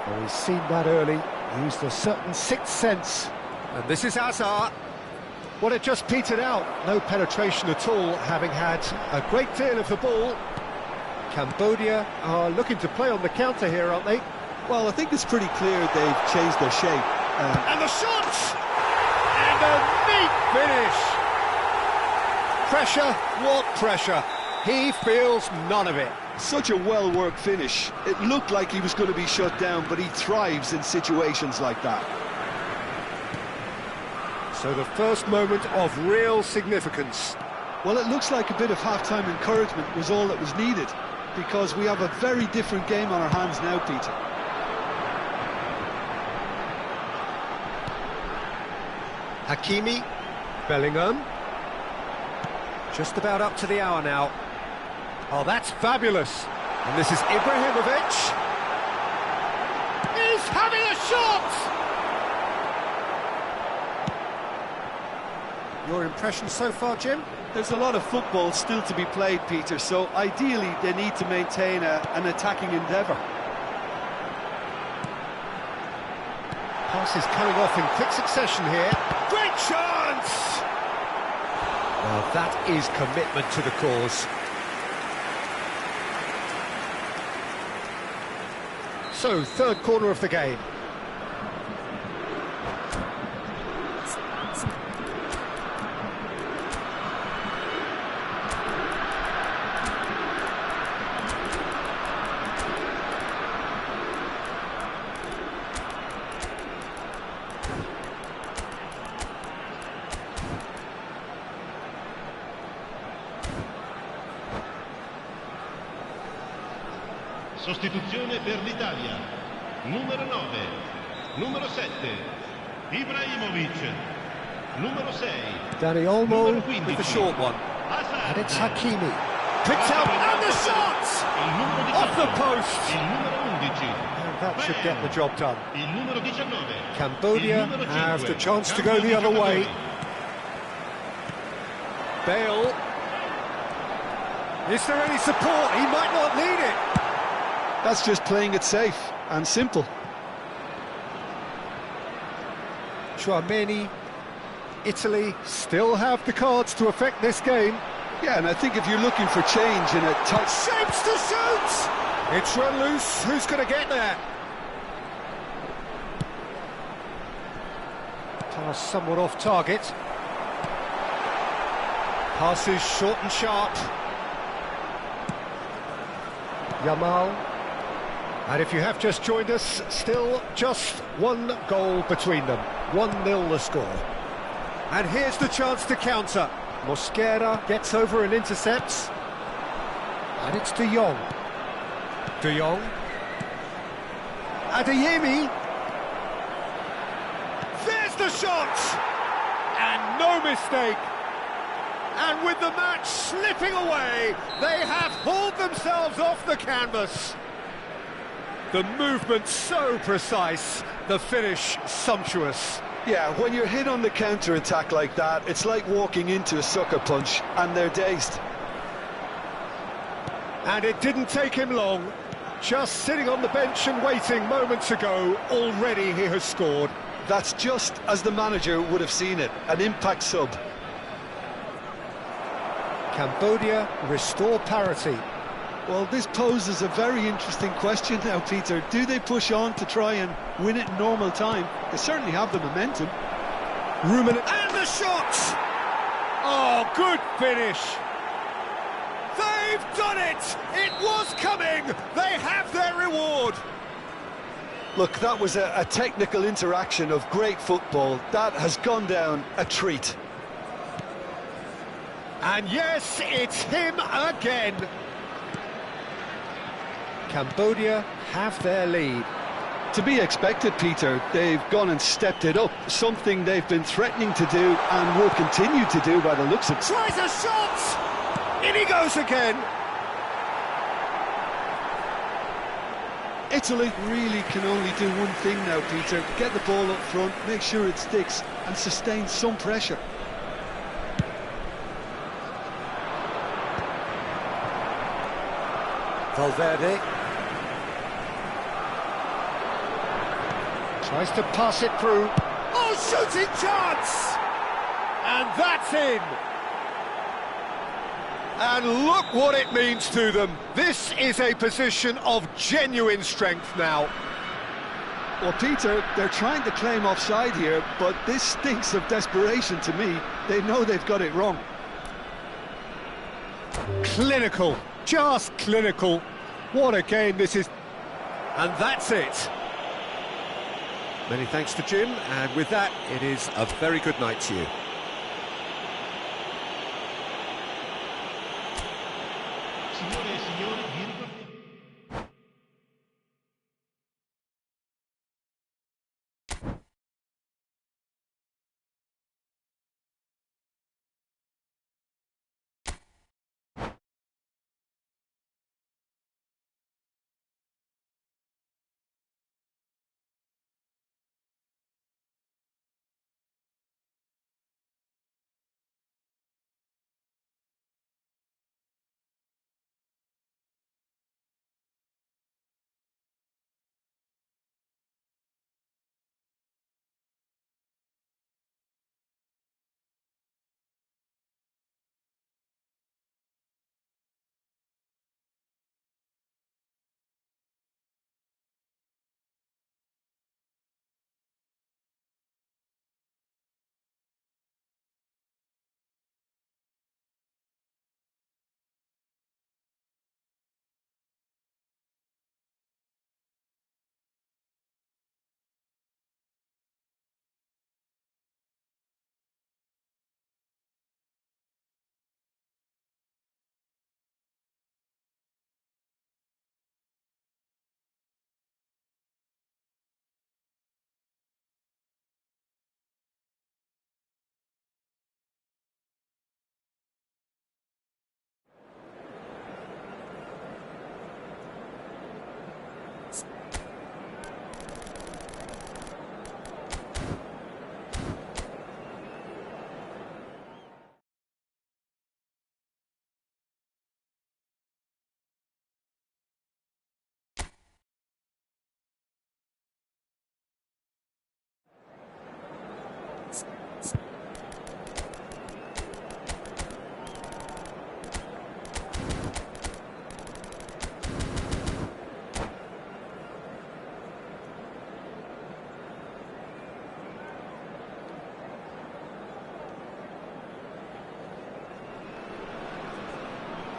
Oh, he's seen that early. Used a certain sixth sense. And this is Azar. Well, it just petered out. No penetration at all, having had a great deal of the ball. Cambodia are looking to play on the counter here, aren't they? Well, I think it's pretty clear they've changed their shape. And the shot! And a neat finish! Pressure, what pressure? He feels none of it. Such a well-worked finish. It looked like he was going to be shut down, but he thrives in situations like that. So the first moment of real significance. Well, it looks like a bit of half-time encouragement was all that was needed, because we have a very different game on our hands now, Peter. Hakimi, Bellingham. Just about up to the hour now. Oh, that's fabulous. And this is Ibrahimovic. He's having a shot! Your impression so far, Jim? There's a lot of football still to be played, Peter, so ideally they need to maintain an attacking endeavour. Passes coming off in quick succession here. Great chance! Well, that is commitment to the cause. So, third corner of the game. Sostituzione per l'Italia. Numero 9, numero 7, Ibrahimovic. Numero 6, Dani Olmo with the short one. And it's Hakimi. Picks out and the shot! Off the post! Il numero 11. And that should get the job done. Il numero 19. Cambodia have the chance to go the other way. Bale. Is there any support? He might not need it. That's just playing it safe and simple. Tchouaméni, Italy still have the cards to affect this game. Yeah, and I think if you're looking for change in a tight... Shapes to shoot! It's run loose, who's going to get there? Pass somewhat off target. Passes short and sharp. Yamal. And if you have just joined us, still just one goal between them. 1-0 the score. And here's the chance to counter. Mosquera gets over and intercepts. And it's De Jong. De Jong. Adeyemi. There's the shot! And no mistake. And with the match slipping away, they have hauled themselves off the canvas. The movement so precise, the finish sumptuous. Yeah, when you're hit on the counter-attack like that, it's like walking into a sucker punch, and they're dazed. And it didn't take him long. Just sitting on the bench and waiting moments ago, already he has scored. That's just as the manager would have seen it, an impact sub. Cambodia restore parity. Well, this poses a very interesting question now, Peter. Do they push on to try and win it in normal time? They certainly have the momentum. And the shot! Oh, good finish. They've done it! It was coming! They have their reward! Look, that was a technical interaction of great football. That has gone down a treat. And yes, it's him again. Cambodia have their lead. To be expected, Peter. They've gone and stepped it up, something they've been threatening to do and will continue to do by the looks of it. Tries a shot! In he goes again! Italy really can only do one thing now, Peter. Get the ball up front, make sure it sticks and sustain some pressure. Valverde tries to pass it through. Oh, shooting chance! And that's in! And look what it means to them. This is a position of genuine strength now. Well, Peter, they're trying to claim offside here, but this stinks of desperation to me. They know they've got it wrong. Clinical, just clinical. What a game this is. And that's it. Many thanks to Jim, and with that, it is a very good night to you. Signore e signori, vi ricordo...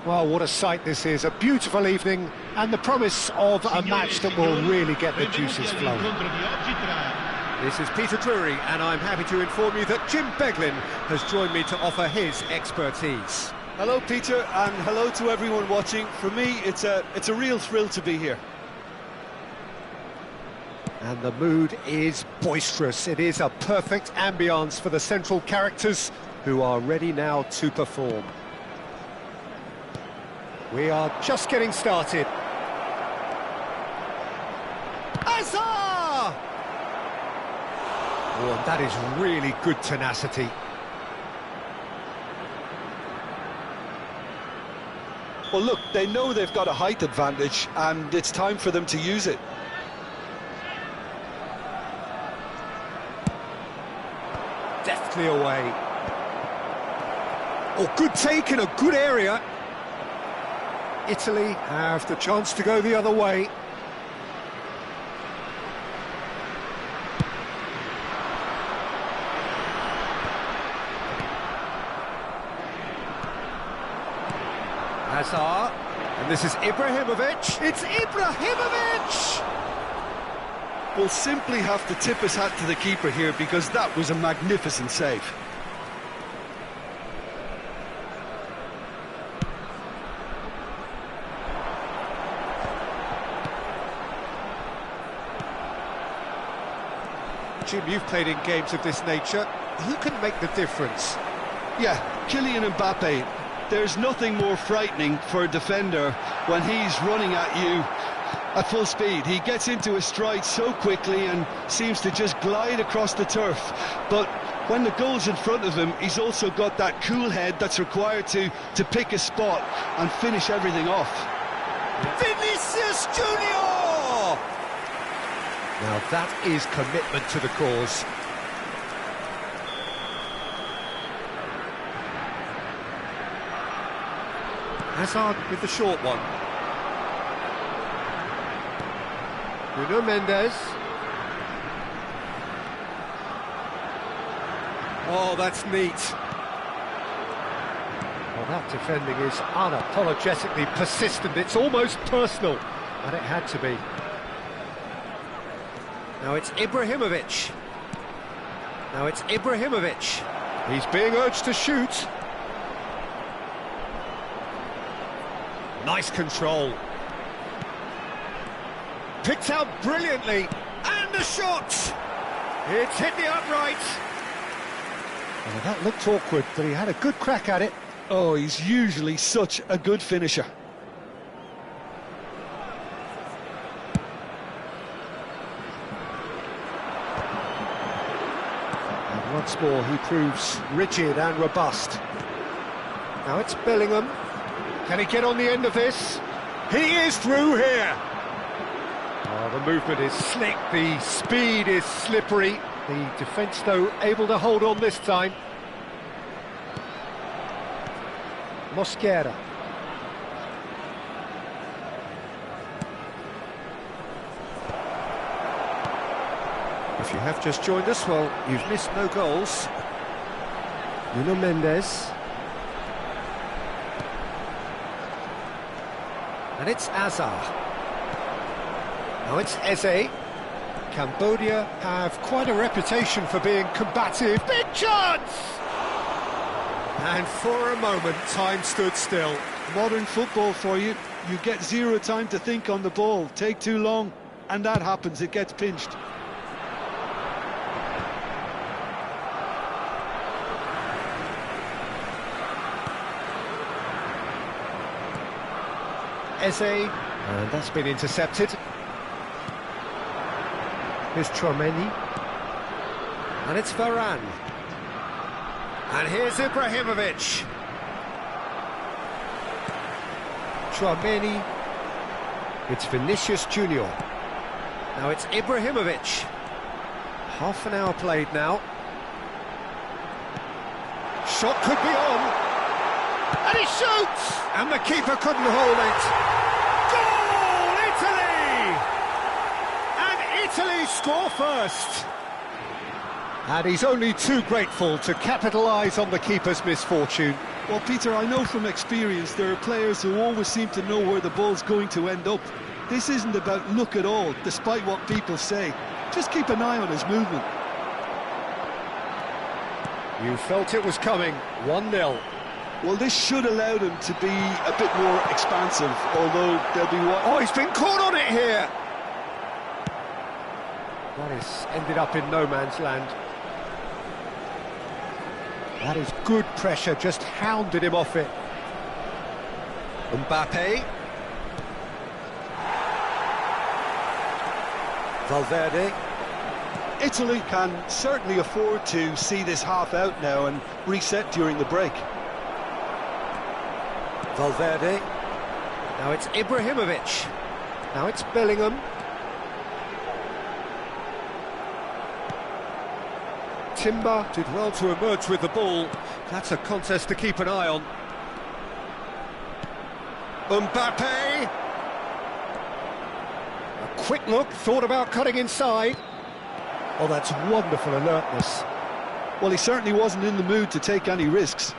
Well, what a sight this is. A beautiful evening and the promise of a match that will really get the juices flowing. This is Peter Drury, and I'm happy to inform you that Jim Beglin has joined me to offer his expertise. Hello, Peter, and hello to everyone watching. For me, it's a real thrill to be here. And the mood is boisterous. It is a perfect ambience for the central characters who are ready now to perform. We are just getting started. Hazard! Oh, and that is really good tenacity. Well, look, they know they've got a height advantage, and it's time for them to use it. Deftly away. Oh, good take in a good area. Italy have the chance to go the other way. Hazard, and this is Ibrahimovic. It's Ibrahimovic! We'll simply have to tip his hat to the keeper here because that was a magnificent save. Jim, you've played in games of this nature. Who can make the difference? Yeah, Kylian Mbappe. There's nothing more frightening for a defender when he's running at you at full speed. He gets into his stride so quickly and seems to just glide across the turf. But when the goal's in front of him, he's also got that cool head that's required to pick a spot and finish everything off. Vinicius Junior! Now that is commitment to the cause. Hazard with the short one. Nuno Mendes. Oh, that's neat. Well, that defending is unapologetically persistent. It's almost personal, and it had to be. Now it's Ibrahimovic. Now it's Ibrahimovic. He's being urged to shoot. Nice control. Picked out brilliantly. And a shot! It's hit the upright. Well, that looked awkward, but he had a good crack at it. Oh, he's usually such a good finisher. And once more, he proves rigid and robust. Now it's Bellingham. Can he get on the end of this? He is through here! Oh, the movement is slick, the speed is slippery. The defence, though, able to hold on this time. Mosquera. If you have just joined us, well, you've missed no goals. Nuno Mendes. And it's Azar. Now it's Eze. Cambodia have quite a reputation for being combative. Big chance! And for a moment, time stood still. Modern football for you. You get zero time to think on the ball. Take too long, and that happens. It gets pinched. Eze, and that's been intercepted. Here's Tchouaméni, and it's Varane. And here's Ibrahimovic. Tchouaméni, it's Vinicius Junior. Now it's Ibrahimovic. Half an hour played now. Shot could be on. And he shoots! And the keeper couldn't hold it. Goal, Italy! And Italy score first. And he's only too grateful to capitalise on the keeper's misfortune. Well, Peter, I know from experience there are players who always seem to know where the ball's going to end up. This isn't about luck at all, despite what people say. Just keep an eye on his movement. You felt it was coming, 1-0. Well, this should allow them to be a bit more expansive, although they'll be what... Oh, he's been caught on it here! That has ended up in no man's land. That is good pressure, just hounded him off it. Mbappe. Valverde. Italy can certainly afford to see this half out now and reset during the break. Valverde. Now it's Ibrahimovic. Now it's Bellingham. Timber did well to emerge with the ball. That's a contest to keep an eye on. Mbappe. A quick look, thought about cutting inside. Oh, that's wonderful alertness. Well, he certainly wasn't in the mood to take any risks.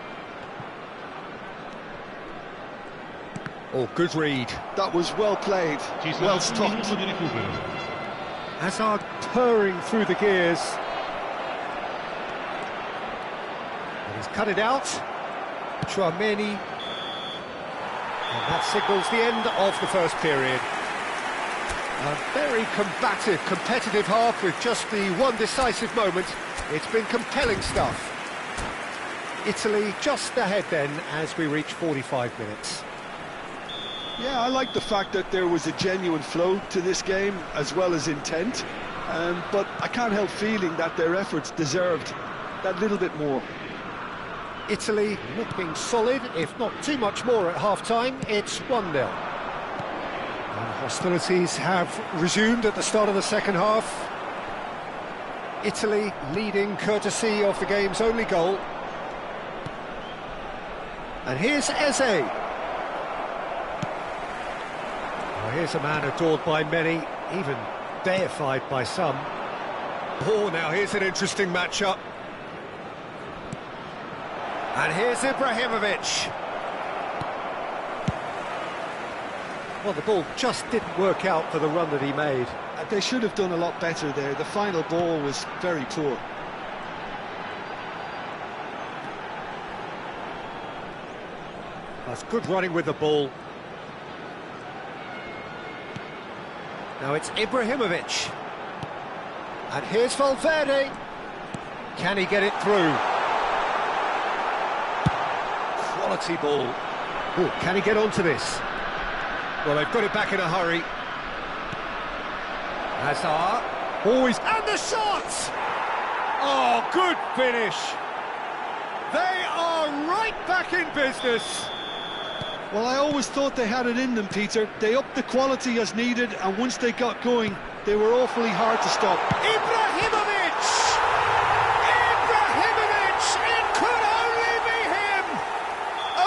Oh, good read. That was well played, Ci sarà well un stopped. minuto di recupero. Hazard purring through the gears. And he's cut it out. Chouameni. And that signals the end of the first period. A very combative, competitive half with just the one decisive moment. It's been compelling stuff. Italy just ahead then as we reach 45 minutes. Yeah, I like the fact that there was a genuine flow to this game as well as intent, but I can't help feeling that their efforts deserved that little bit more. Italy looking solid, if not too much more at half-time. It's 1-0. And hostilities have resumed at the start of the second half. Italy leading courtesy of the game's only goal. And here's Eze. Well, here's a man adored by many, even deified by some. Oh, now here's an interesting matchup. And here's Ibrahimovic. Well, the ball just didn't work out for the run that he made. They should have done a lot better there. The final ball was very poor. That's good running with the ball. Now it's Ibrahimovic. And here's Valverde. Can he get it through? Quality ball. Oh, can he get onto this? Well, they've got it back in a hurry. Hazard. Always. And the shot! Oh, good finish. They are right back in business. Well, I always thought they had it in them, Peter. They upped the quality as needed, and once they got going, they were awfully hard to stop. Ibrahimovic! Ibrahimovic! It could only be him!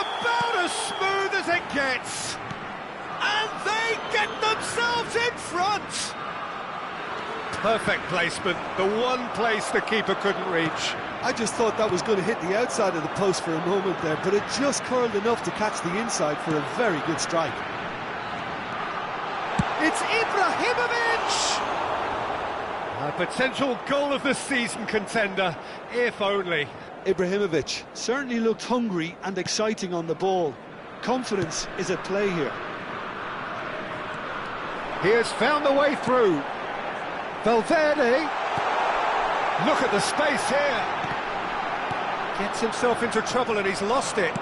About as smooth as it gets. And they get themselves in front! Perfect placement, the one place the keeper couldn't reach. I just thought that was going to hit the outside of the post for a moment there, but it just curled enough to catch the inside for a very good strike. It's Ibrahimovic! A potential goal of the season contender, if only. Ibrahimovic certainly looked hungry and exciting on the ball. Confidence is at play here. He has found the way through. Valverde. Look at the space here. Gets himself into trouble and he's lost it.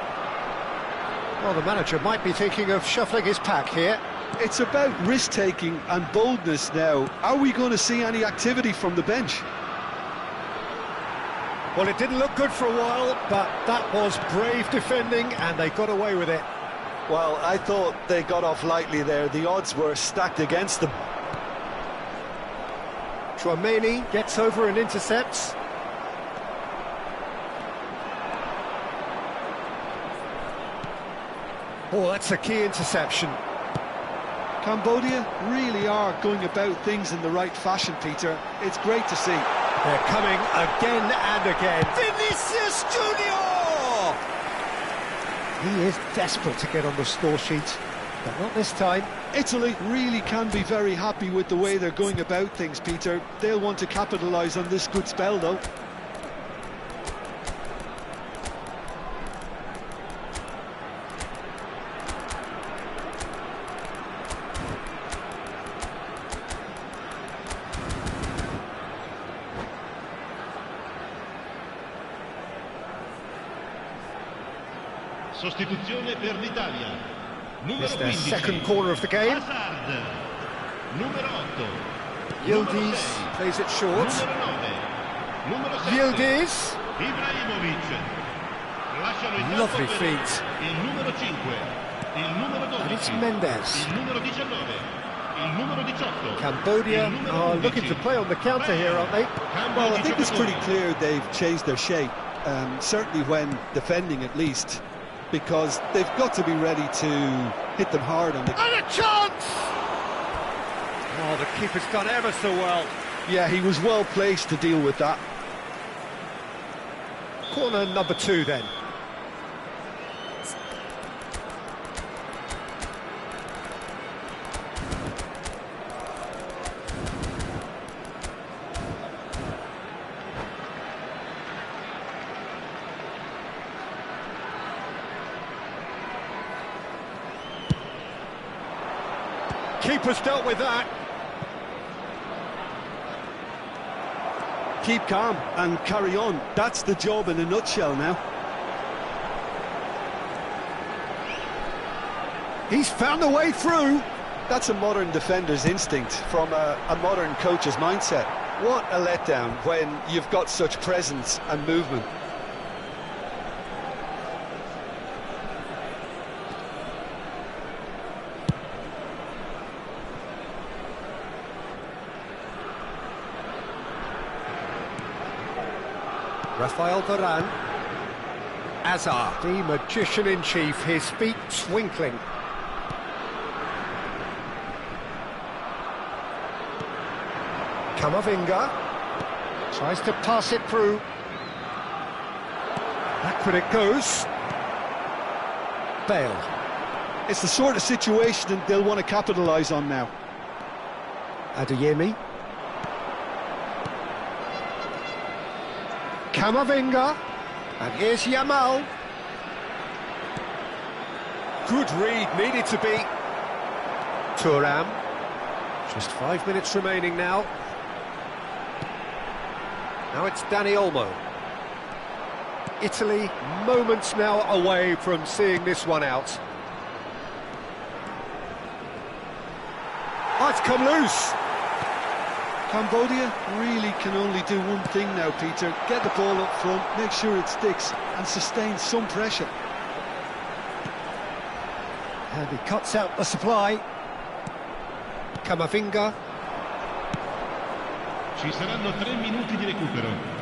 Well, the manager might be thinking of shuffling his pack here. It's about risk-taking and boldness now. Are we going to see any activity from the bench? Well, it didn't look good for a while, but that was brave defending and they got away with it. Well, I thought they got off lightly there. The odds were stacked against them. Chouameni gets over and intercepts. Oh, that's a key interception. Cambodia really are going about things in the right fashion, Peter. It's great to see. They're coming again and again. Vinicius Junior! He is desperate to get on the score sheet, but not this time. Italy really can be very happy with the way they're going about things, Peter. They'll want to capitalise on this good spell, though. Sostituzione per l'Italia. Numero It's their 15. second corner of the game. Hazard. Numero 8. Yildiz plays it short. Numero 9. Numero 7. Yildiz. Ibrahimovic. Lasciano il campo Lovely per feet. il numero 5. Il numero 12. And it's Mendes. Il numero 19. Il numero 18. Cambodia il numero are 11. looking to play on the counter here, aren't they? Well, I think it's pretty clear they've changed their shape, certainly when defending at least, because they've got to be ready to hit them hard on the... And a chance! Oh, the keeper's done ever so well. Yeah, he was well placed to deal with that. Corner number 2 then. Keeper's dealt with that. Keep calm and carry on. That's the job in a nutshell now. He's found a way through. That's a modern defender's instinct from a modern coach's mindset. What a letdown when you've got such presence and movement. Rafael Varane. Hazard, the magician-in-chief, his feet twinkling. Camavinga tries to pass it through. Backward it goes. Bale. It's the sort of situation they'll want to capitalise on now. Adeyemi. Camavinga. And here's Yamal. Good read, needed to be. Thuram. Just 5 minutes remaining now. Now it's Dani Olmo. Italy moments now away from seeing this one out. Oh, it's come loose. Cambodia really can only do one thing now, Peter. Get the ball up front, make sure it sticks, and sustain some pressure. And he cuts out the supply. Camavinga. Ci saranno 3 minuti di recupero.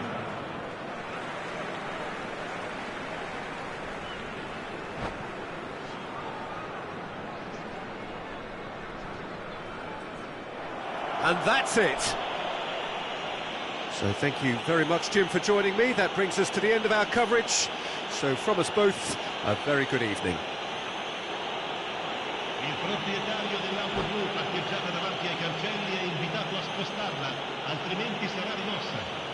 And that's it. So thank you very much, Jim, for joining me. That brings us to the end of our coverage. So from us both, a very good evening. Il proprietario dell'auto blu parcheggiata davanti ai cancelli è invitato a spostarla, altrimenti sarà rimossa.